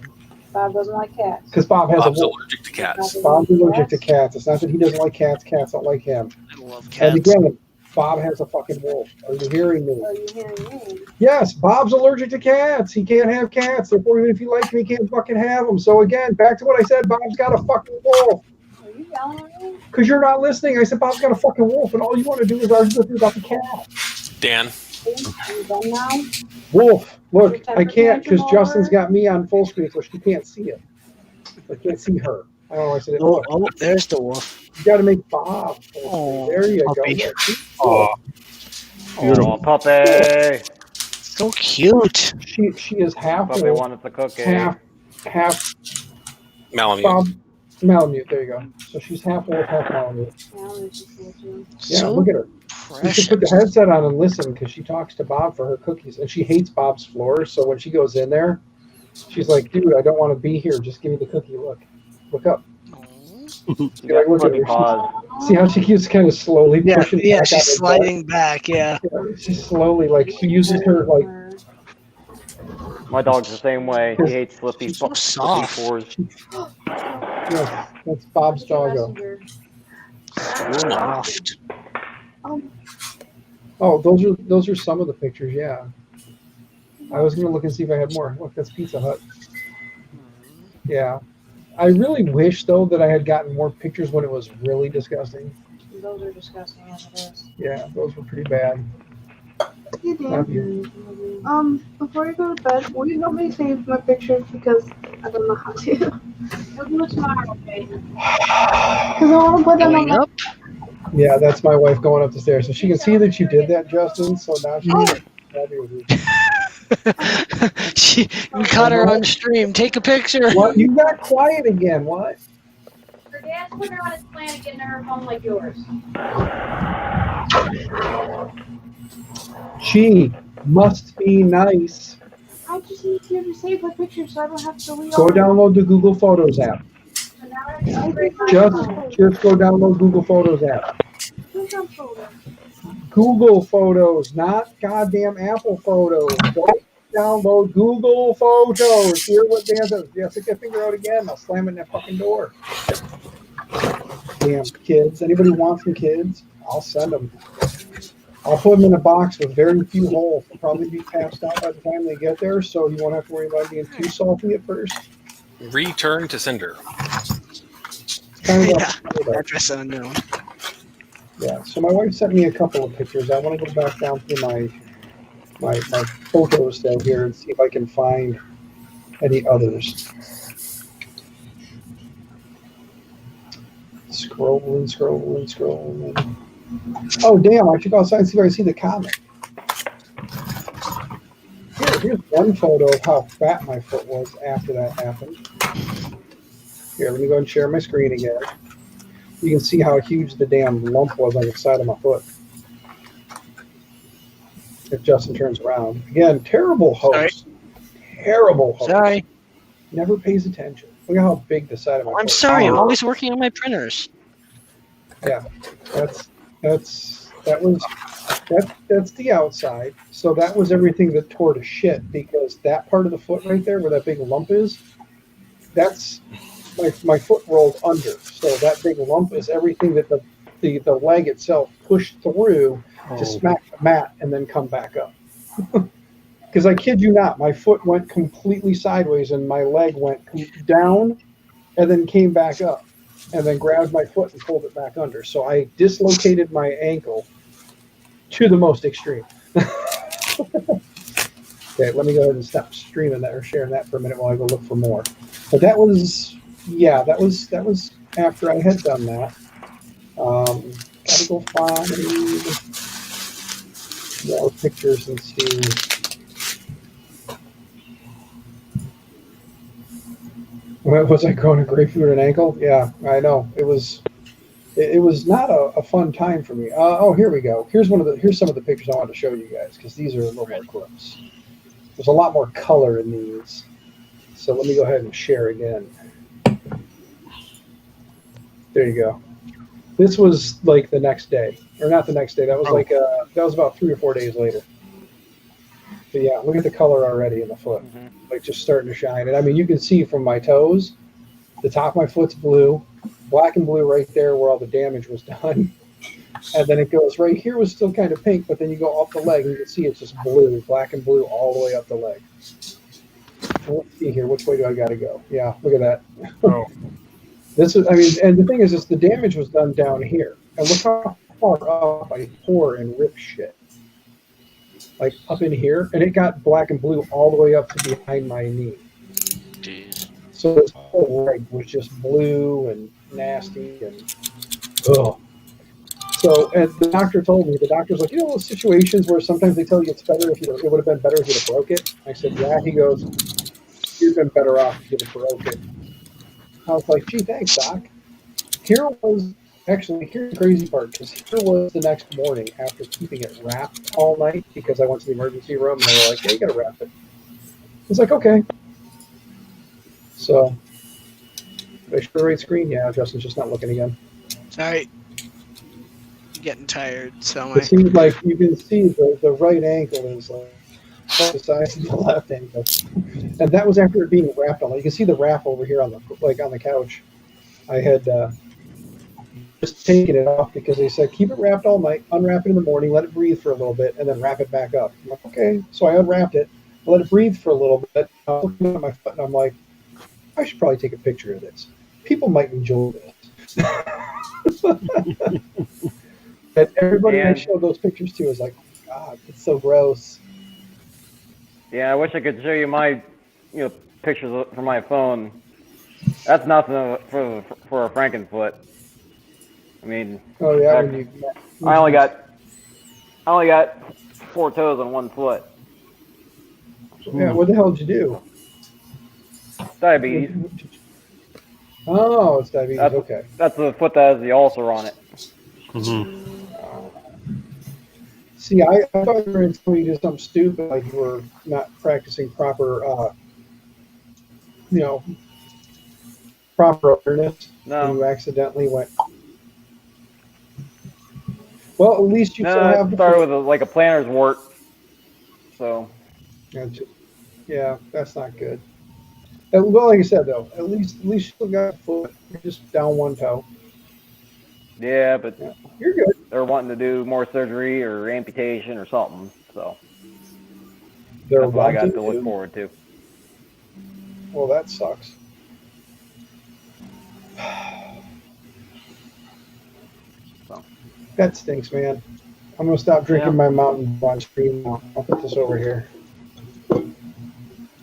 Bob doesn't like cats. because Bob has Bob's a wolf. allergic to cats. Bob's allergic to cats. It's not that he doesn't like cats. Cats don't like him. I love And cats. again, Bob has a fucking wolf. Are you hearing me? Are you hearing me? Yes, Bob's allergic to cats. He can't have cats. Therefore, even if he likes them, he can't fucking have them. So again, back to what I said, Bob's got a fucking wolf. Are you yelling at me? Because you're not listening. I said Bob's got a fucking wolf, and all you want to do is argue with me about the cat. Dan, Are you done now? Wolf. Look, I can't because Temper Justin's tantrum got me on full screen, so she can't see it. I can't see her. I don't know. I said, Oh, look, oh, there's the wolf. you got to make Bob. Oh, There you puppy. go. Oh, Oh, puppy. So cute. She is half Puppy wolf, wanted the cookie. half Malamute. Bob. Malamute. There you go. So she's half wolf, half Malamute. Yeah, I'm just listening. Yeah, So look at her. You should put the precious. headset on and listen because she talks to Bob for her cookies, and she hates Bob's floors. So when she goes in there, she's like, "Dude, I don't want to be here. Just give me the cookie. Look up. You See, like, got look at puppy her. paws. See how she keeps kind of slowly Yeah, pushing yeah, back she's out of the sliding back. Yeah. bed. She's slowly, like she uses her like My dog's the same way. He hates slippy, She's so slippy soft. fours. yeah, that's Bob's doggo. Soft. Oh, those are some of the pictures. Yeah, I was gonna look and see if I had more. Look, that's Pizza Hut. Yeah, I really wish though that I had gotten more pictures when it was really disgusting. Those are disgusting as it is. Yeah, those were pretty bad. Hey Dan, Love you. before you go to bed, will you help me save my pictures because I don't know how to. We'll do it tomorrow, okay? Because I want to put them on Going my. up. Yeah, that's my wife going up the stairs, so she can see that you did that, Justin. So now she's happy with you. We caught her on stream. Take a picture. What? You got quiet again? What? Her dad's putting her on his plan of getting her a phone like yours. She must be nice. I just need you to save my pictures so I don't have to read Go download the Google Photos app. So now I have to Just go download Google Photos app. Google Photos, not goddamn Apple Photos. Go download Google Photos. Hear what Dan says. Yeah, stick that finger out again. I'll slam it in that fucking door. Damn kids. Anybody want some kids? I'll send them. I'll put them in a box with very few holes. They'll probably be passed out by the time they get there, so you won't have to worry about being too salty at first. Return to sender. It's kind of Yeah. Address unknown. Yeah, so my wife sent me a couple of pictures. I want to go back down through my photos down here and see if I can find any others. Scrolling. Oh, damn, I should go outside and see if I can see the comet. Here's one photo of how fat my foot was after that happened. Here, let me go and share my screen again. You can see how huge the damn lump was on the side of my foot. If Justin turns around. Again, terrible host. Terrible host. Sorry. Never pays attention. Look at how big the side of my foot I'm is. sorry. I'm always working on my printers. Yeah, that's the outside. So that was everything that tore to shit because that part of the foot right there where that big lump is, that's my foot rolled under. So that big lump is everything that the leg itself pushed through to smack the mat and then come back up. Because I kid you not, my foot went completely sideways and my leg went down and then came back up. and then grabbed my foot and pulled it back under. So I dislocated my ankle to the most extreme. Okay, let me go ahead and stop streaming that or sharing that for a minute while I go look for more. But that was, yeah, that was after I had done that. Gotta go find more pictures and see. Was I growing a grapefruit and ankle? Yeah, I know. It was not a fun time for me. Oh, here we go. Here's some of the pictures I wanted to show you guys because these are a little more close. There's a lot more color in these. So let me go ahead and share again. There you go. This was like the next day, or not the next day. That was that was about 3 or 4 days later. But yeah, look at the color already in the foot, like just starting to shine. And I mean, you can see from my toes, the top of my foot's blue, black and blue right there where all the damage was done. And then it goes right here was still kind of pink, but then you go up the leg and you can see it's just blue, black and blue all the way up the leg. So let's see here. Which way do I got to go? Yeah, look at that. Oh. This is, I mean, and the thing is the damage was done down here. And look how far up I tore and ripped shit. Like up in here, and it got black and blue all the way up to behind my knee. Jeez. So this whole leg was just blue and nasty and ugh. So, and the doctor told me, the doctor's like, those situations where sometimes they tell you it's better if it would have been better if you'd have broke it. I said, yeah. He goes, you've been better off if you'd have broke it. I was like, gee, thanks, doc. Here's the crazy part, because here was the next morning after keeping it wrapped all night because I went to the emergency room and they were like, yeah, you gotta wrap it. I was like, okay. So, did I show the right screen? Yeah, Justin's just not looking again. Sorry. Getting tired, so It seems like you can see the right ankle is like the size of the left ankle, and that was after it being wrapped on. You can see the wrap over here on the couch. I had just taken it off because they said keep it wrapped all night, unwrap it in the morning, let it breathe for a little bit, and then wrap it back up. I'm like, okay, so I unwrapped it, let it breathe for a little bit. I'm looking at my foot, and I'm like, I should probably take a picture of this. People might enjoy this. And everybody I showed those pictures to is like, God, it's so gross. Yeah, I wish I could show you my, pictures from my phone. That's nothing for a Frankenfoot. I mean, oh yeah, I only got 4 toes on 1 foot. Yeah, what the hell did you do? Diabetes. Oh, it's diabetes. Okay. That's the foot that has the ulcer on it. Mm-hmm. See, I thought you were going to do something stupid, like you were not practicing proper, proper awareness. No. And you accidentally went. Well, at least you still have. It started with a planter's wart. So. Yeah, that's not good. Well, like I said though, at least you still got a foot. You're just down 1 toe. Yeah, but you're good. They're wanting to do more surgery or amputation or something. So that's what I got to look forward to. Well, that sucks. So. That stinks, man. I'm gonna stop drinking my Mountain Dew on stream now. I'll put this over here.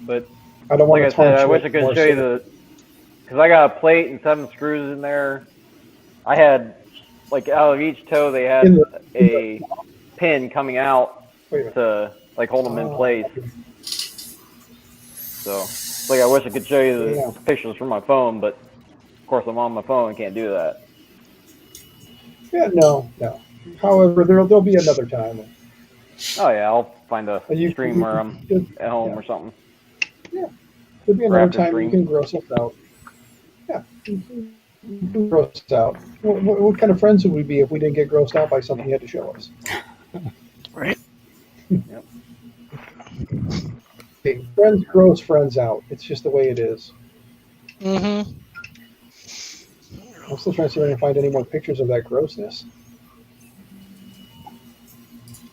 But I don't want like to. I said, I wish I could show you because I got a plate and 7 screws in there. I had out of each toe they had a pin coming out to hold them in place. So I wish I could show you the pictures from my phone, but of course I'm on my phone and can't do that. Yeah, no. However, there'll be another time. Oh yeah, I'll find a stream where I'm at home or something. Yeah, there'll be another time you can gross us out. Yeah, you can gross us out. What kind of friends would we be if we didn't get grossed out by something you had to show us? Right. Yep. Okay, friends gross friends out. It's just the way it is. Mm-hmm. I'm still trying to see if I can find any more pictures of that grossness.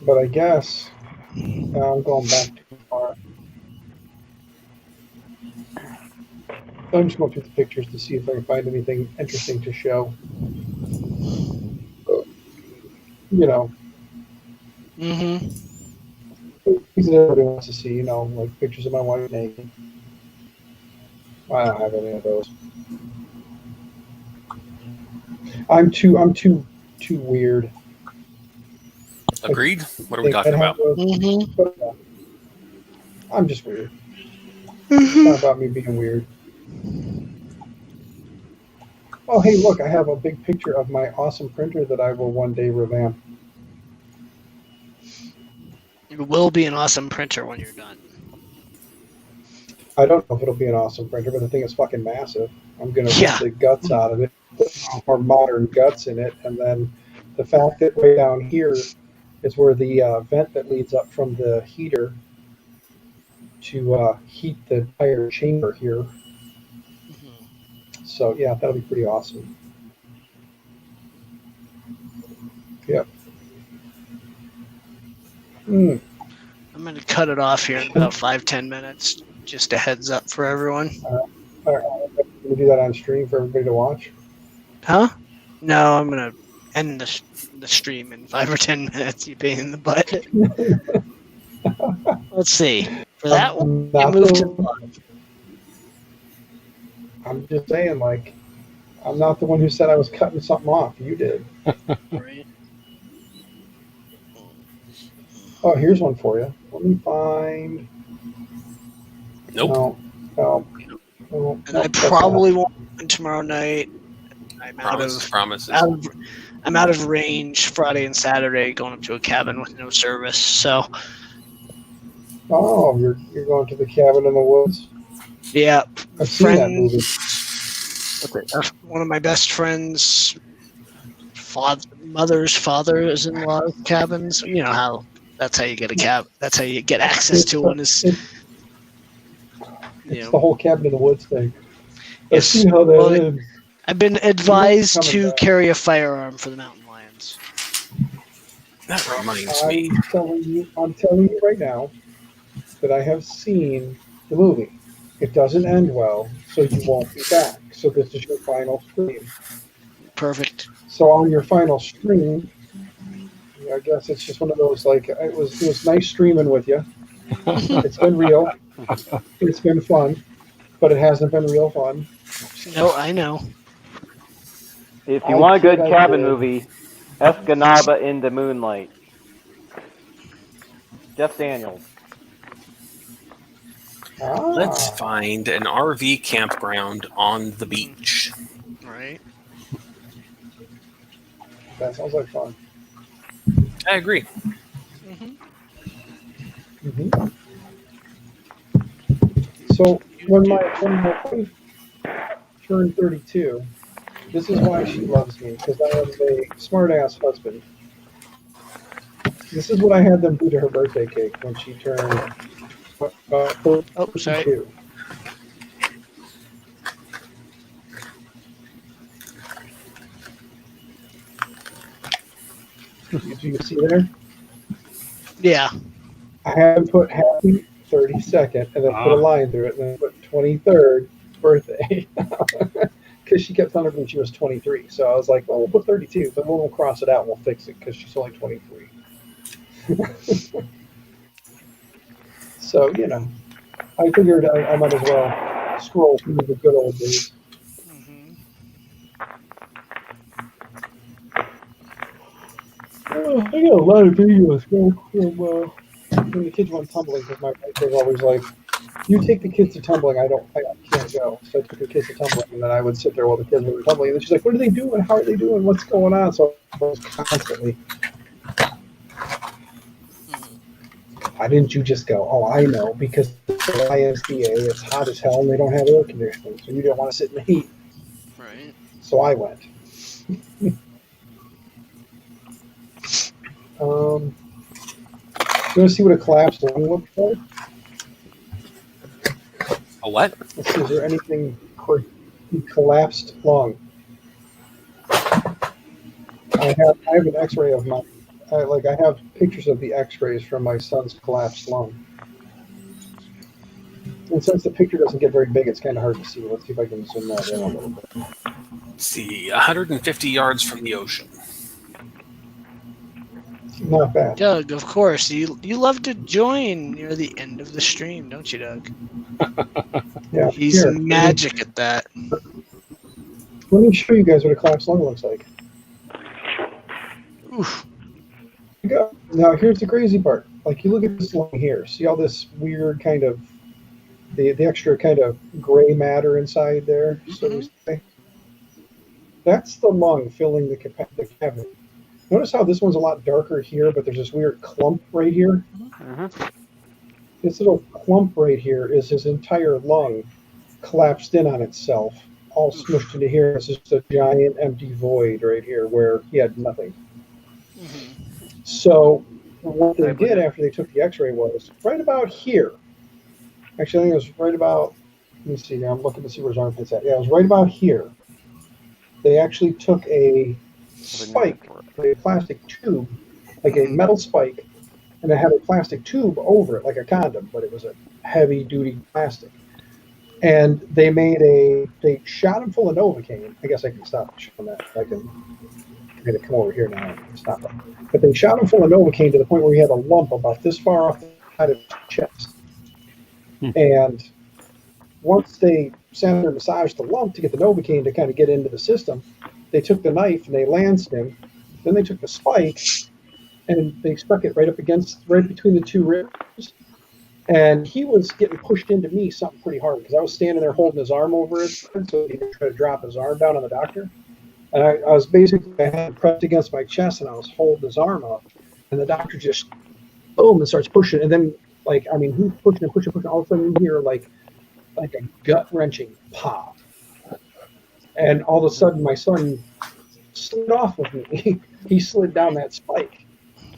But I guess I'm going back too far. I'm just going through the pictures to see if I can find anything interesting to show. You know, Mm-hmm. things that everybody wants to see. You know, like pictures of my wife naked. I don't have any of those. I'm too weird. Agreed. What are we talking about? Mm-hmm. But, I'm just weird. It's not about me being weird. Oh, hey, look! I have a big picture of my awesome printer that I will one day revamp. It will be an awesome printer when you're done. I don't know if it'll be an awesome printer, but the thing is fucking massive. I'm gonna Yeah. rip the guts out of it, put more modern guts in it, and then the fact that way down here is where the vent that leads up from the heater to heat the entire chamber here. Mhm. So yeah, that'll be pretty awesome. Yep. Mm. I'm going to cut it off here in about 5-10 minutes. Just a heads up for everyone. All right, can we do that on stream for everybody to watch? Huh? No, I'm going to end the stream in 5 or 10 minutes. You pain in the butt. Let's see. For that one, you move to live. I'm just saying, like, I'm not the one who said I was cutting something off. You did. Right. Oh, here's one for you. Let me find. Nope. No. And I probably won't win tomorrow night. I'm Promises. I'm out of range Friday and Saturday, going up to a cabin with no service. So Oh, you're going to the cabin in the woods. yeah, I've seen that movie. One of my best friends' mother's father-in-law cabins. You know how that's how you get a cab. That's how you get access to one. It's the whole cabin in the woods thing. I've Yes. seen how that Well, ends. I've been advised Coming to back. carry a firearm for the mountain lions. That reminds me. I'm telling you right now that I have seen the movie. It doesn't end well, so you won't be back. So this is your final stream. Perfect. So on your final stream, I guess it's just one of those like it was nice streaming with you. It's been real. It's been fun, but it hasn't been real fun. No, I know. If you want a good cabin movie, Escanaba in the Moonlight. Jeff Daniels. Let's find an RV campground on the beach. Right. That sounds like fun. I agree. Mm-hmm. So when my wife turned 32, this is why she loves me, because I am a smart-ass husband. This is what I had them do to her birthday cake when she turned 32. Did you see there? Yeah. I had them put happy 32nd and then put a line through it and then put 23rd birthday. Because she kept telling me she was 23. So I was like, well, we'll put 32, but we'll cross it out and we'll fix it because she's only 23. So, you know, I figured I might as well scroll through the good old days. I got a lot of videos from when the kids went tumbling because my wife was always like, you take the kids to tumbling, I can't go. So I took the kids to tumbling and then I would sit there while the kids were tumbling. And then she's like, what are they doing? How are they doing? What's going on? So I was constantly, why didn't you just go? Oh, I know, because the ISDA, it's hot as hell and they don't have air conditioning, so you don't want to sit in the heat. Right. So I went. You want to see what a collapsed lung looks like? A what? Let's see, is there anything for collapsed lung? I have an X-ray of my. I have pictures of the X-rays from my son's collapsed lung. And since the picture doesn't get very big, it's kind of hard to see. Let's see if I can zoom that in a little bit. Let's see, 150 yards from the ocean. Not bad. Doug, of course, you love to join near the end of the stream, don't you, Doug? Yeah. He's Here, magic at that. let me show you guys what a collapsed lung looks like. Oof. Go. Now, here's the crazy part. Like, you look at this lung here. See all this weird kind of the extra kind of gray matter inside there, so to say? That's the lung filling the cavity. Notice how this one's a lot darker here, but there's this weird clump right here? This little clump right here is his entire lung collapsed in on itself, all smushed into here. It's just a giant empty void right here where he had nothing. So what they did after they took the x-ray was right about here. Actually, I think it was right about, let me see now, I'm looking to see where his armpit's at. Yeah, it was right about here. They actually took a spike, a plastic tube, like a metal spike, and it had a plastic tube over it, like a condom, but it was a heavy-duty plastic. And they shot him full of Novocaine. I guess I can stop showing that. I'm going to come over here now and stop it. But they shot him full of Novocaine to the point where he had a lump about this far off the side of his chest. And once they sat there and massaged the lump to get the Novocaine to kind of get into the system, they took the knife and they lanced him. Then they took the spike and they stuck it right between the two ribs. And he was getting pushed into me something pretty hard because I was standing there holding his arm over his head so he could try to drop his arm down on the doctor. And I was basically, I had him pressed against my chest and I was holding his arm up. And the doctor just, boom, and starts pushing. And then, like, I mean, he's pushing and pushing. All of a sudden you hear like a gut-wrenching pop. And all of a sudden my son slid off of me. He slid down that spike.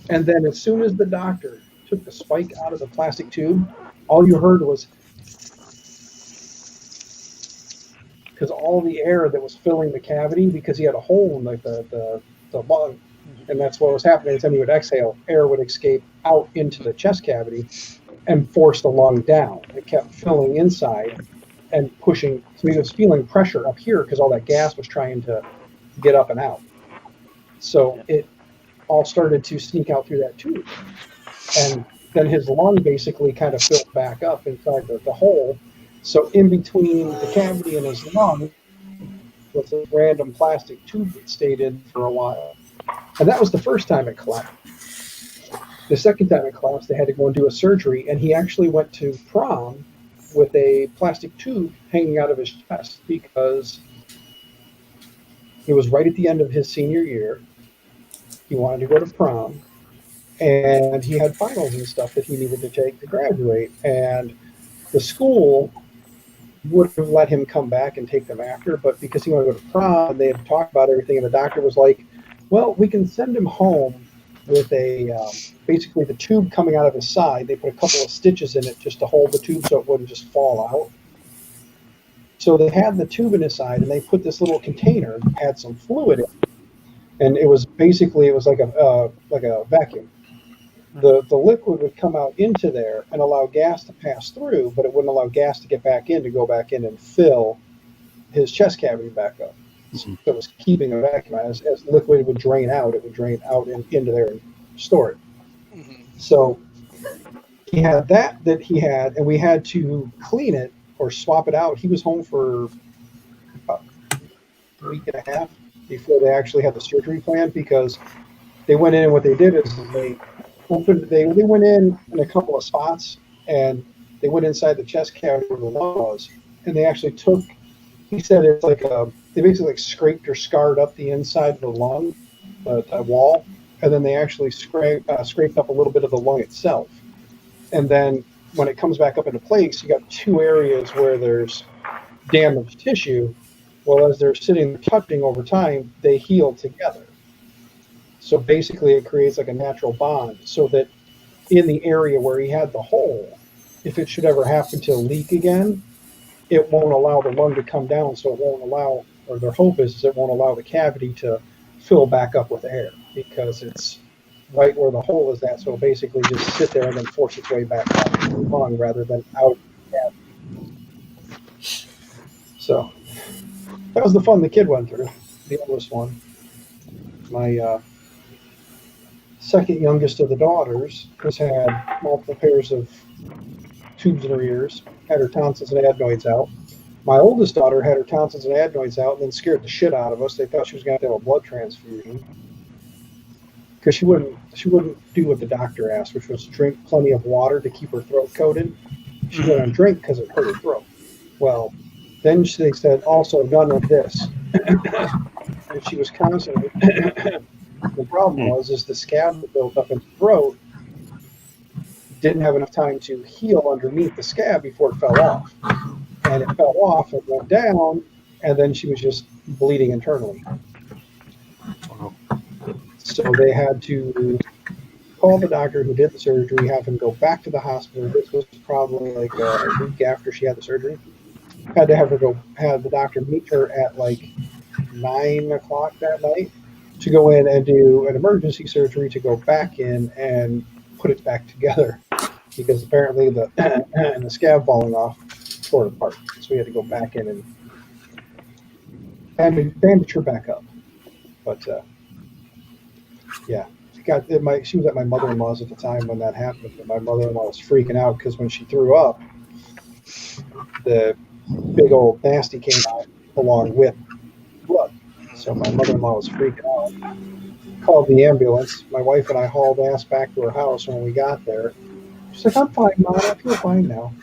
And then as soon as the doctor took the spike out of the plastic tube, all you heard was, because all the air that was filling the cavity, because he had a hole in like the lung, and that's what was happening. Every time he would exhale, air would escape out into the chest cavity and force the lung down. It kept filling inside and pushing. So he was feeling pressure up here because all that gas was trying to get up and out. So it all started to sneak out through that tube. And then his lung basically kind of filled back up inside the hole. So in between the cavity and his lung was a random plastic tube that stayed in for a while. And that was the first time it collapsed. The second time it collapsed, they had to go and do a surgery, and he actually went to prom with a plastic tube hanging out of his chest because it was right at the end of his senior year. He wanted to go to prom, and he had finals and stuff that he needed to take to graduate. And the school would have let him come back and take them after, but because he wanted to go to prom, and they had talked about everything, and the doctor was like, well, we can send him home with a basically the tube coming out of his side. They put a couple of stitches in it just to hold the tube so it wouldn't just fall out. So they had the tube in his side, and they put this little container that had some fluid in it. And it was like a vacuum. The liquid would come out into there and allow gas to pass through, but it wouldn't allow gas to get back in to go back in and fill his chest cavity back up. So it was keeping a vacuum. As liquid would drain out, it would drain out into there and store it. So he had that he had, and we had to clean it or swap it out. He was home for about a week and a half before they actually had the surgery planned, because they went in and what they did is they went in a couple of spots, and they went inside the chest cavity where the lung was, and they actually took, he said it's like they basically like scraped or scarred up the inside of the lung, the wall, and then they actually scraped up a little bit of the lung itself. And then when it comes back up into place, you got two areas where there's damaged tissue. Well, as they're sitting touching over time, they heal together. So basically it creates like a natural bond, so that in the area where he had the hole, if it should ever happen to leak again, it won't allow the lung to come down, so it won't allow, or their hope is it won't allow the cavity to fill back up with air, because it's right where the hole is at, so it'll basically just sit there and then force its way back out of the lung rather than out of the cavity. that was the fun the kid went through. The oldest one. My second youngest of the daughters has had multiple pairs of tubes in her ears, had her tonsils and adenoids out. My oldest daughter had her tonsils and adenoids out and then scared the shit out of us. They thought she was going to have a blood transfusion because she wouldn't do what the doctor asked, which was drink plenty of water to keep her throat coated. She wouldn't drink because it hurt her throat. Well, then they said, also none of this. And she was constantly, the problem is the scab that built up in her throat didn't have enough time to heal underneath the scab before it fell off. And it fell off and went down, and then she was just bleeding internally. Wow. So they had to call the doctor who did the surgery, have him go back to the hospital. This was probably like a week after she had the surgery. Had to have the doctor meet her at like 9 o'clock that night to go in and do an emergency surgery to go back in and put it back together because apparently the scab falling off tore it apart. So we had to go back in and bandage her back up. But yeah, she was at my mother-in-law's at the time when that happened. And my mother-in-law was freaking out because when she threw up, the big old nasty came out along with blood. So my mother-in-law was freaking out. Called the ambulance. My wife and I hauled ass back to her house. When we got there, she's like, "I'm fine, Mom. I feel fine now."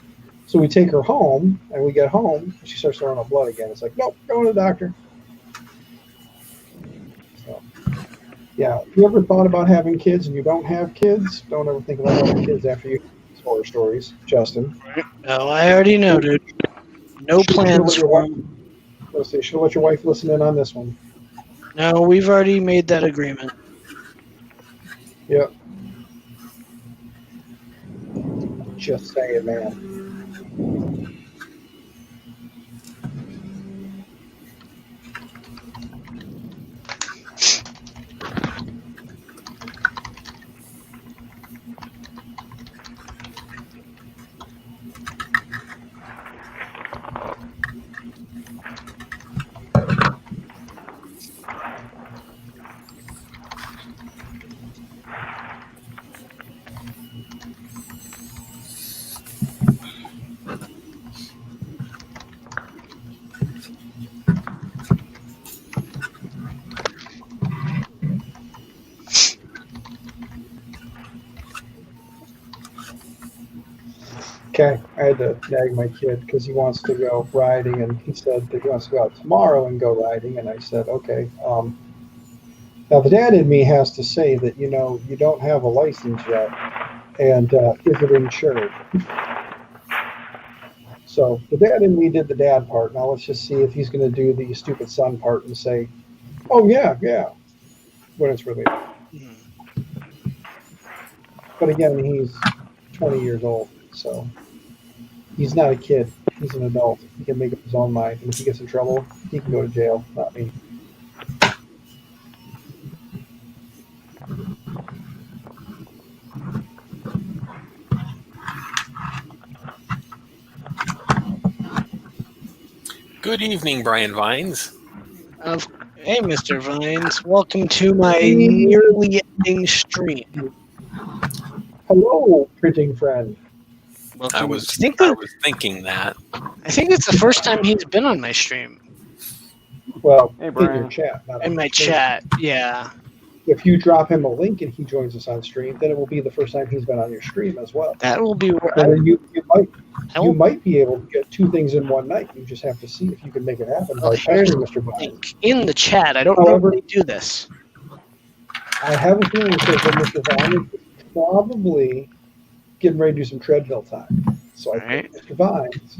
So we take her home, and we get home, and she starts throwing up blood again. It's like, nope, go to the doctor. So, yeah, if you ever thought about having kids and you don't have kids, don't ever think about having kids after you hear horror stories. Justin. No, I already know, dude. No plans for him. Let's see, should let your wife listen in on this one. No, we've already made that agreement. Yep. Just saying, man. Okay, I had to nag my kid because he wants to go riding, and he said that he wants to go out tomorrow and go riding, and I said, okay. Now, the dad in me has to say that, you don't have a license yet, and is it insured? So the dad in me did the dad part. Now let's just see if he's going to do the stupid son part and say, oh, yeah, when it's really. But again, he's 20 years old, so he's not a kid. He's an adult. He can make up his own mind. And if he gets in trouble, he can go to jail, not me. Good evening, Brian Vines. Hey, Mr. Vines. Welcome to my nearly ending stream. Hello, printing friend. Welcome. I was thinking that. I think it's the first time he's been on my stream. Well, Hey, in Brian. your chat. Not In on my the stream. chat, yeah. If you drop him a link and he joins us on stream, then it will be the first time he's been on your stream as well. That will be where And then you might be able to get two things in one night. You just have to see if you can make it happen. Well, by here's pestering the Mr. Vines. link in the chat. I don't However- normally do this. I have a feeling that Mr. Vines is probably getting ready to do some treadmill time. So I think Mr. Vines,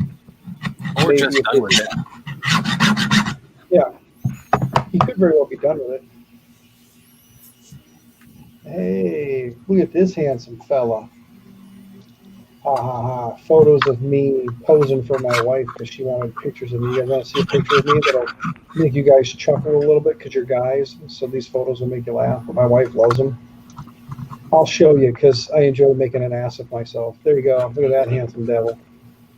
Or maybe just if done with it- yeah, he could very well be done with it. Hey, look at this handsome fella. Ha ha ha. Photos of me posing for my wife because she wanted pictures of me. You want to see a picture of me that'll make you guys chuckle a little bit because you're guys. So these photos will make you laugh. But my wife loves them. I'll show you because I enjoy making an ass of myself. There you go. Look at that handsome devil.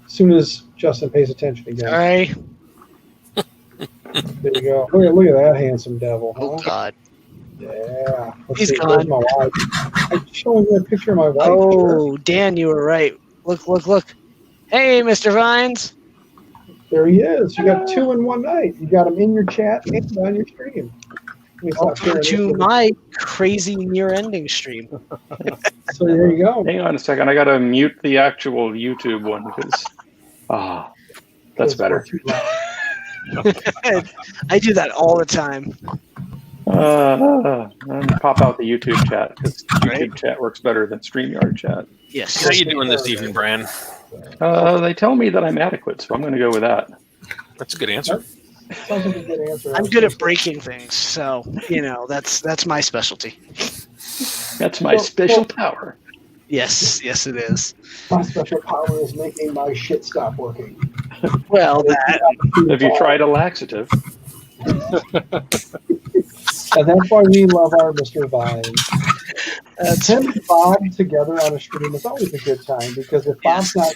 As soon as Justin pays attention again. Sorry. There you go. Look at that handsome devil. Oh God. Yeah. He's see, gone. there's my wife. I'm showing you a picture of my wife. Oh, Dan, you were right. Look. Hey, Mr. Vines. There he is. You got 2 in one night. You got him in your chat and on your stream. Welcome to my crazy near-ending stream. So there you go. Hang on a second. I got to mute the actual YouTube one because, that's better. I do that all the time. Pop out the YouTube chat because YouTube chat works better than StreamYard chat. Yes. How you doing this evening, Brian? They tell me that I'm adequate, so I'm going to go with that. That's a good answer. Sounds like a good answer. I'm good at breaking things, so that's my specialty. That's my special power. Yes, it is. My special power is making my shit stop working. Well, that. Have you tried a laxative? And that's why we love our Mr. Vines. Him and Bob together on a stream is always a good time because if Bob's not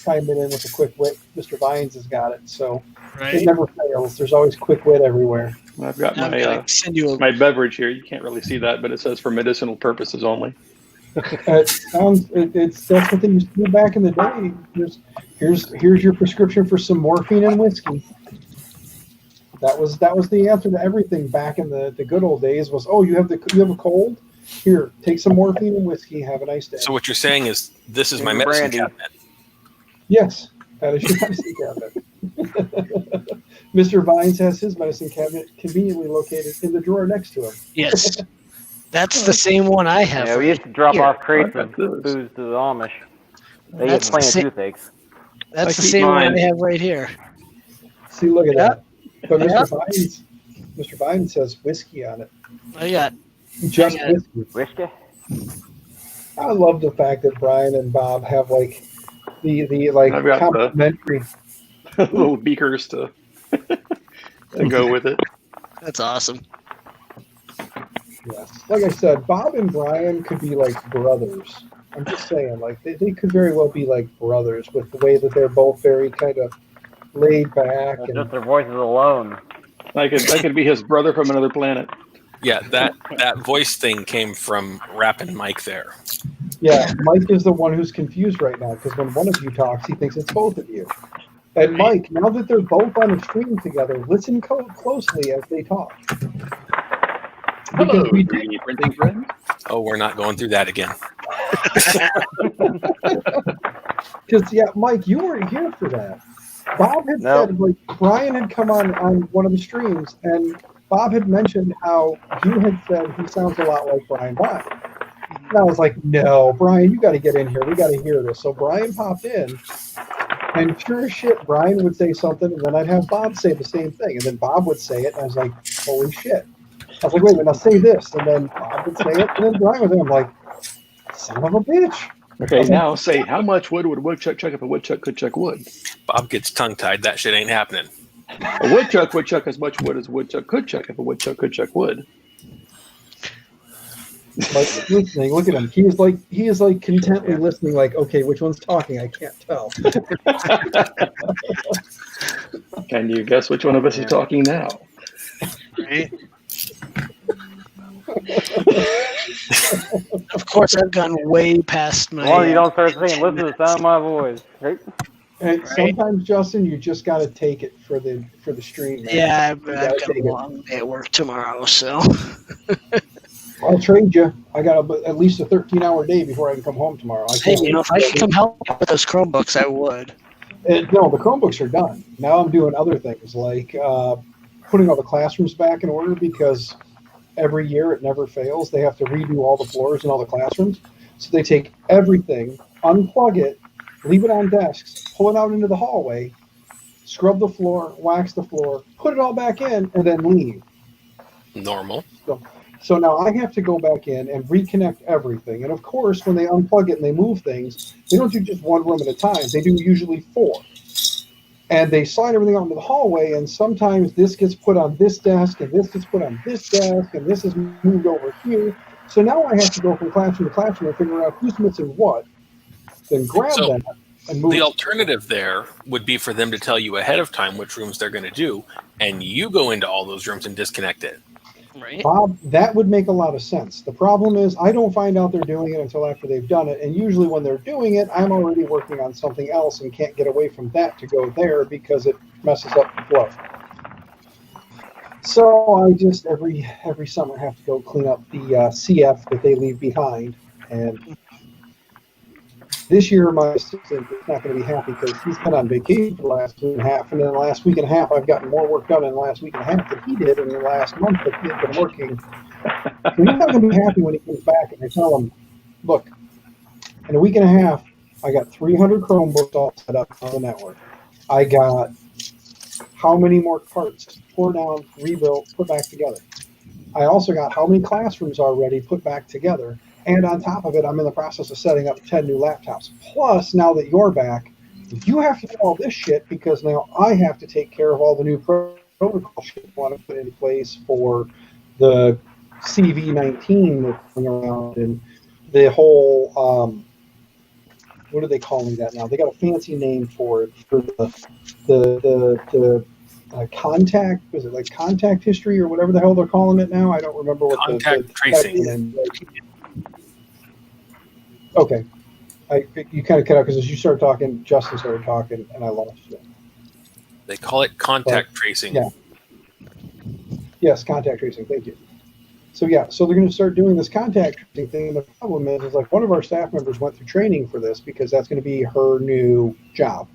chiming in with a quick wit, Mr. Vines has got it. So it never fails. There's always quick wit everywhere. I've got my beverage here. You can't really see that, but it says for medicinal purposes only. That's what they used to do back in the day. Here's your prescription for some morphine and whiskey. That was the answer to everything back in the good old days. Was you have a cold? Here, take some morphine and whiskey. Have a nice day. So what you're saying is this is my medicine cabinet. Yes, that is your medicine cabinet. Mr. Vines has his medicine cabinet conveniently located in the drawer next to him. Yes. That's the same one I have. Yeah, we used to drop off crates of booze to the Amish. They had plenty of toothaches. That's the same one I have right here. See, look at that. But Mr. Vines says whiskey on it. I got just whiskey. I love the fact that Brian and Bob have the complimentary little beakers to go with it. That's awesome. Yes. Like I said, Bob and Brian could be like brothers. I'm just saying, they could very well be like brothers with the way that they're both very kind of laid back. And just their voices alone. I could be his brother from another planet. Yeah, that voice thing came from rapping Mike there. Yeah, Mike is the one who's confused right now because when one of you talks, he thinks it's both of you. And Mike, now that they're both on a stream together, listen closely as they talk. Hello, printing friend. Oh, we're not going through that again. Because Mike, you weren't here for that. Bob had said Brian had come on one of the streams, and Bob had mentioned how you had said he sounds a lot like Brian Vine. And I was like, no, Brian, you got to get in here. We got to hear this. So Brian popped in, and sure as shit, Brian would say something, and then I'd have Bob say the same thing, and then Bob would say it, and I was like, holy shit. I was like, wait a minute, I'll say this, and then Bob would say it, and then Brian would say, I'm like, son of a bitch. Okay, now say, how much wood would a woodchuck chuck if a woodchuck could chuck wood? Bob gets tongue-tied. That shit ain't happening. A woodchuck would chuck as much wood as a woodchuck could chuck if a woodchuck could chuck wood. Like listening, look at him. He is like contently listening. Like, okay, which one's talking? I can't tell. Can you guess which one of us is talking now? Right. Of course, I've gone way past my. Well, you don't start saying, listen to the sound of my voice. Right? And sometimes, Justin, you just got to take it for the stream. Yeah, I've got a long day at work tomorrow, so. I'll trade you. I got at least a 13-hour day before I can come home tomorrow. If I could come help with those Chromebooks, I would. No, the Chromebooks are done. Now I'm doing other things like putting all the classrooms back in order because every year it never fails. They have to redo all the floors in all the classrooms. So they take everything, unplug it, leave it on desks, pull it out into the hallway, scrub the floor, wax the floor, put it all back in, and then leave. Normal. So now I have to go back in and reconnect everything. And of course, when they unplug it and they move things, they don't do just one room at a time. They do usually 4. And they slide everything out into the hallway, and sometimes this gets put on this desk, and this gets put on this desk, and this is moved over here. So now I have to go from classroom to classroom and figure out who's missing what, then grab that, and move. The alternative there would be for them to tell you ahead of time which rooms they're going to do, and you go into all those rooms and disconnect it. Right. Bob, that would make a lot of sense. The problem is I don't find out they're doing it until after they've done it, and usually when they're doing it, I'm already working on something else and can't get away from that to go there because it messes up the flow. So I just every summer have to go clean up the CF that they leave behind, and this year my assistant is not going to be happy because he's been on vacation for the last week and a half, and in the last week and a half I've gotten more work done in the last week and a half than he did in the last month that he had been working. So he's not going to be happy when he comes back and I tell him, look, in a week and a half I got 300 Chromebooks all set up on the network. I got how many more parts, tore down, rebuilt, put back together. I also got how many classrooms already put back together. And on top of it, I'm in the process of setting up 10 new laptops. Plus, now that you're back, you have to do all this shit because now I have to take care of all the new protocol shit I want to put in place for the CV19 that's going around and the whole, what are they calling that now? They got a fancy name for it, for the contact, was it like contact history or whatever the hell they're calling it now? I don't remember what Contact tracing. Okay. You kind of cut out because as you started talking, Justin started talking, and I lost you. They call it contact tracing. Yeah. Yes, contact tracing. Thank you. So yeah, so they're going to start doing this contact tracing thing. And the problem is like one of our staff members went through training for this because that's going to be her new job.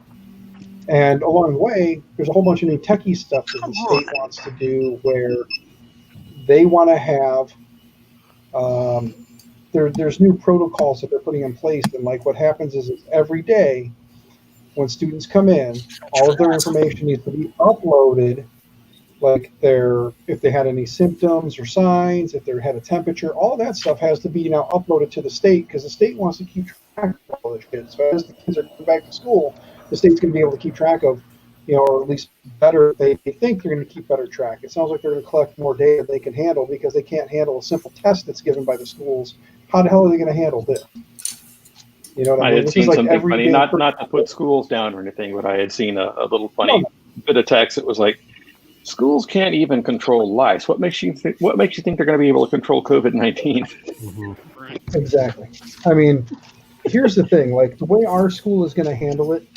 And along the way, there's a whole bunch of new techie stuff that the state wants to do where they want to have there's new protocols that they're putting in place. And like what happens is every day when students come in, all of their information needs to be uploaded, like if they had any symptoms or signs, if they had a temperature, all that stuff has to be now uploaded to the state because the state wants to keep track of all this shit. So as the kids are going back to school, the state's going to be able to keep track of, or at least better, they think they're going to keep better track. It sounds like they're going to collect more data they can handle because they can't handle a simple test that's given by the schools. How the hell are they going to handle this? You know what I mean? had seen something funny, not to put schools down or anything, but I had seen a little funny bit of text. It was like, schools can't even control lice. What makes you think they're going to be able to control COVID-19? Mm-hmm. Exactly. I mean, here's the thing. Like the way our school is going to handle it,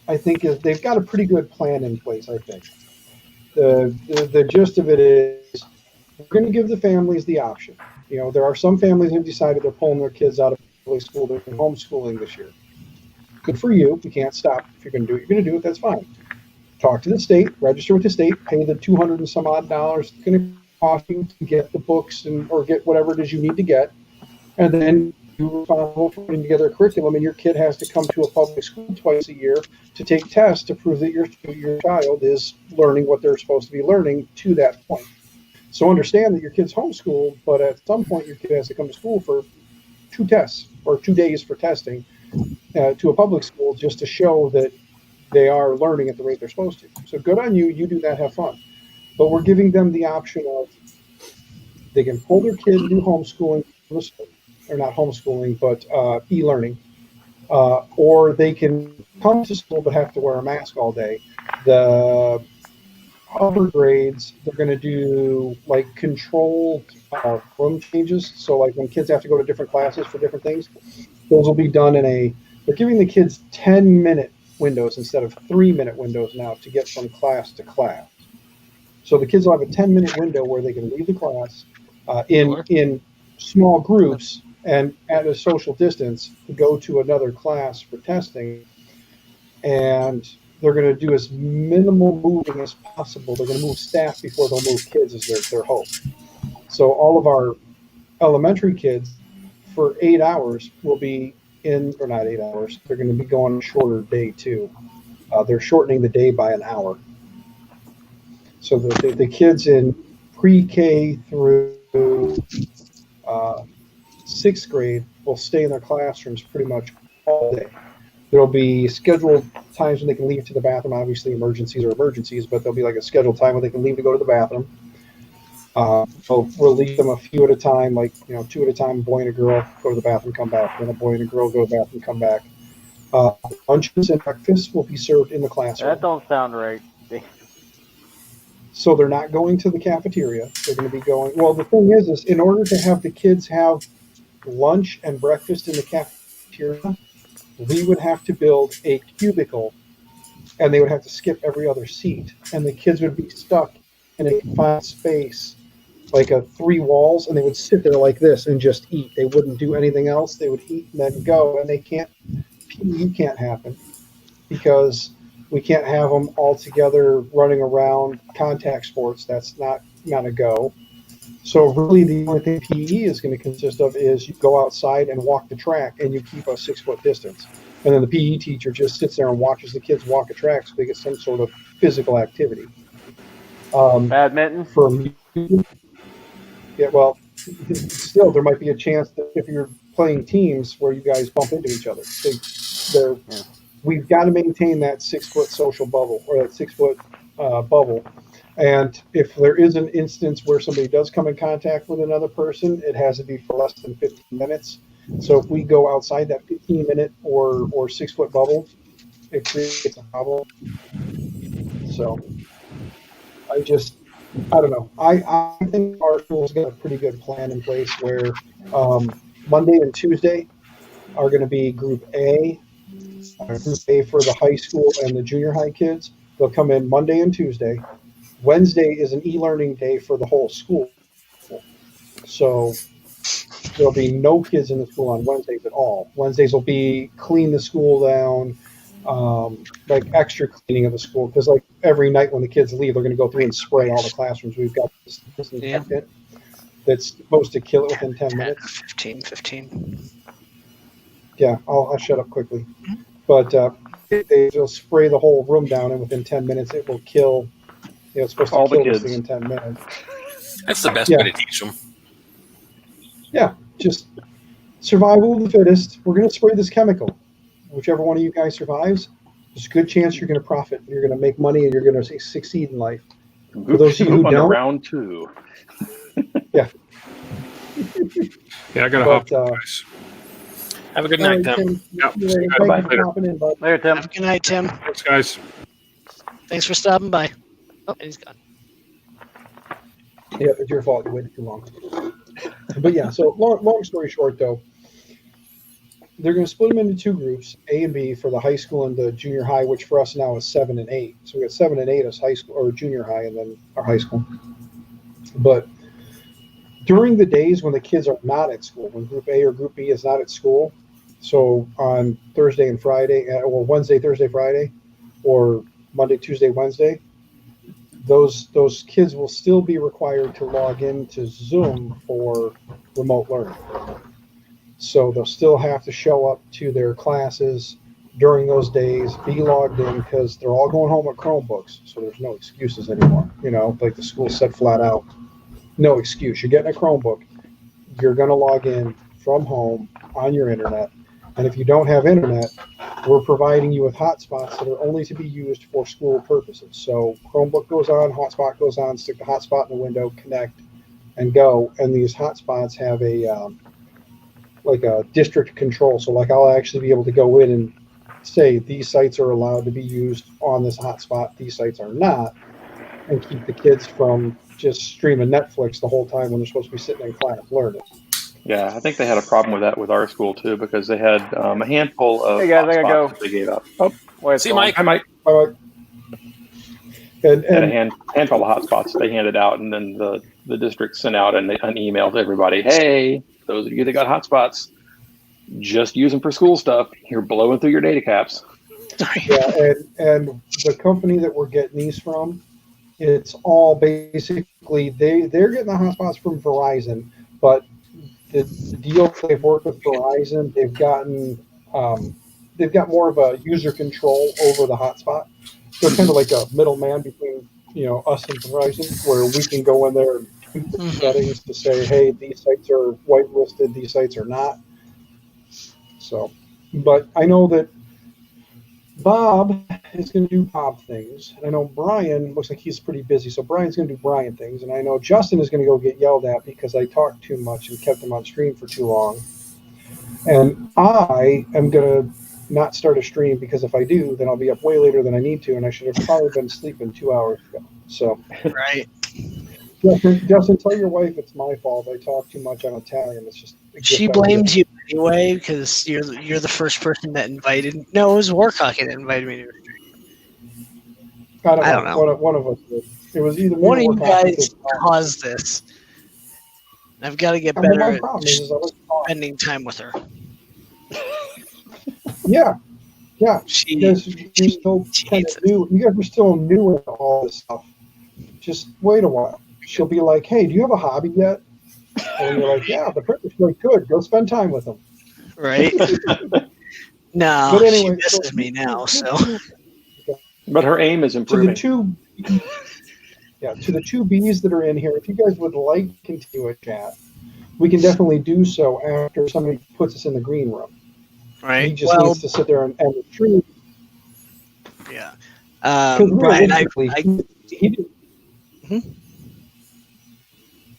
I think is they've got a pretty good plan in place. I think the gist of it is we're going to give the families the option. There are some families who have decided they're pulling their kids out of public school. They're homeschooling this year. Good for you. You can't stop. If you're going to do it, you're going to do it. That's fine. Talk to the state, register with the state, pay the $200 and some odd it's going to cost you to get the books or get whatever it is you need to get, and then you're responsible for putting together a curriculum. And your kid has to come to a public school twice a year to take tests to prove that your child is learning what they're supposed to be learning to that point. So understand that your kid's homeschooled, but at some point your kid has to come to school for 2 tests or 2 days for testing to a public school just to show that they are learning at the rate they're supposed to. So good on you. You do that. Have fun. But we're giving them the option of they can pull their kid to do homeschooling, or not homeschooling, but e-learning, or they can come to school but have to wear a mask all day. The upper grades, they're going to do like controlled room changes. So like when kids have to go to different classes for different things, those will be done they're giving the kids 10-minute windows instead of 3-minute windows now to get from class to class. So the kids will have a 10-minute window where they can leave the class in small groups and at a social distance to go to another class for testing. And they're going to do as minimal moving as possible. They're going to move staff before they'll move kids is their hope. So all of our elementary kids for 8 hours will be or not 8 hours, they're going to be going a shorter day too. They're shortening the day by an hour. So the kids in pre-K through 6th grade will stay in their classrooms pretty much all day. There'll be scheduled times when they can leave to the bathroom. Obviously, emergencies are emergencies, but there'll be like a scheduled time when they can leave to go to the bathroom. So we'll leave them a few at a time, like 2 at a time, a boy and a girl, go to the bathroom, come back. Then a boy and a girl go to the bathroom, come back. Lunches and breakfast will be served in the classroom. That don't sound right. So they're not going to the cafeteria. They're going to be going. Well, the thing is in order to have the kids have lunch and breakfast in the cafeteria, we would have to build a cubicle, and they would have to skip every other seat, and the kids would be stuck in a confined space, like 3 walls, and they would sit there like this and just eat. They wouldn't do anything else. They would eat and then go, and PE can't happen because we can't have them all together running around contact sports. That's not going to go. So really the only thing PE is going to consist of is you go outside and walk the track, and you keep a 6-foot distance. And then the PE teacher just sits there and watches the kids walk a track so they get some sort of physical activity. Badminton? For me, yeah, well, still there might be a chance that if you're playing teams where you guys bump into each other. We've got to maintain that 6-foot social bubble, or that 6-foot bubble. And if there is an instance where somebody does come in contact with another person, it has to be for less than 15 minutes. So if we go outside that 15-minute or 6-foot bubble, it creates a problem. So I don't know. I think our school's got a pretty good plan in place where Monday and Tuesday are going to be Group A. Group A for the high school and the junior high kids. They'll come in Monday and Tuesday. Wednesday is an e-learning day for the whole school. So there'll be no kids in the school on Wednesdays at all. Wednesdays will be clean the school down, like extra cleaning of the school. Because like every night when the kids leave, they're going to go through and spray all the classrooms. We've got this disinfectant that's supposed to kill it within 10 minutes. 15. Yeah, I'll shut up quickly. But they'll spray the whole room down, and within 10 minutes it will kill. It's supposed to kill this thing in 10 minutes. That's the best way to teach them. Yeah, just survival of the fittest. We're going to spray this chemical. Whichever one of you guys survives, there's a good chance you're going to profit. You're going to make money, and you're going to succeed in life. For those of you who don't, round 2. Yeah. Yeah, I got to hop, guys. Have a good night, Tim. Yep. Bye. Later, Tim. Have a good night, Tim. Thanks, guys. Thanks for stopping by. Oh, and he's gone. Yeah, it's your fault. You waited too long. But yeah, so long story short, though, they're going to split them into 2 groups, A and B, for the high school and the junior high, which for us now is 7 and 8. So we got 7 and 8 as high school or junior high, and then our high school. But during the days when the kids are not at school, when Group A or Group B is not at school, so on Thursday and Friday, or Wednesday, Thursday, Friday, or Monday, Tuesday, Wednesday, those kids will still be required to log into Zoom for remote learning. So they'll still have to show up to their classes during those days, be logged in, because they're all going home with Chromebooks. So there's no excuses anymore. Like the school said flat out, no excuse. You're getting a Chromebook. You're going to log in from home on your internet. And if you don't have internet, we're providing you with hotspots that are only to be used for school purposes. So Chromebook goes on, hotspot goes on, stick the hotspot in the window, connect, and go. And these hotspots have a district control. So like I'll actually be able to go in and say these sites are allowed to be used on this hotspot, these sites are not, and keep the kids from just streaming Netflix the whole time when they're supposed to be sitting in class learning. Yeah, I think they had a problem with that with our school too, because they had a handful of Hey guys, I gotta go. that they gave up. Oh, See you, Mike. Hi, Mike. Bye-bye. And Had a handful of hotspots they handed out, and then the district sent out an email to everybody. Hey, those of you that got hotspots, just use them for school stuff. You're blowing through your data caps. Yeah, and the company that we're getting these from, it's all basically they're getting the hotspots from Verizon, but the deal they've worked with Verizon, they've got more of a user control over the hotspot. They're kind of like a middleman between us and Verizon, where we can go in there and do settings to say, hey, these sites are whitelisted, these sites are not. So, but I know that Bob is going to do Bob things. And I know Brian looks like he's pretty busy, so Brian's going to do Brian things. And I know Justin is going to go get yelled at because I talked too much and kept him on stream for too long. And I am going to not start a stream, because if I do, then I'll be up way later than I need to, and I should have probably been sleeping 2 hours ago. So, Right. Justin, tell your wife it's my fault. I talk too much on Italian. It's just a She gift blames you anyway because you're the first person that invited. No, it was Warcock that invited me to. I don't know. One of us did. It was either me One of or you Warcock that guys did. caused this. I've got to get And better my at problem is I like to talk. spending time with her. Yeah. She, You guys are still kind of new. You guys are still new at all this stuff. Just wait a while. She'll be like, "Hey, do you have a hobby yet?" And you're like, "Yeah, the printer's really good. Go spend time with them." right? No, But anyway, she misses me now. So But her aim is to improving. the two B's that are in here, if you guys would like to continue a chat, we can definitely do so after somebody puts us in the green room. He right. just Well, needs to sit there and stream. yeah. Brian, Brian, he did. Hmm?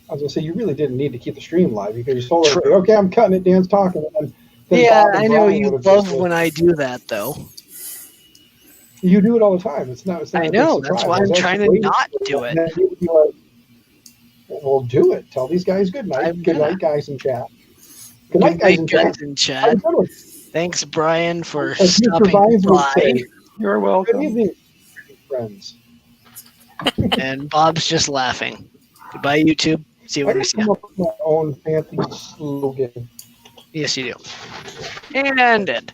I was gonna say you really didn't need to keep the stream live. You could just told her, True. "Okay, I'm cutting it. Dan's talking." And then yeah, Bob and I know Brian you would have love just when I do that, though. You do it all the time. It's not. I a big know. surprise. That's why I was I'm trying to actually not waiting for do it. it. And then you would be like, "Well, do it. Tell these guys good night. I'm Good gonna. night, guys in chat. Good Good night, guys night, in guys chat. in Have a chat. good one." Thanks, Brian, for As Mr. stopping Vines would by. say, You're "Good welcome. evening, friends." And Bob's just laughing. Goodbye, YouTube. See you I when we gotta see you. come up with my own fancy slogan. Yes, you do. And end.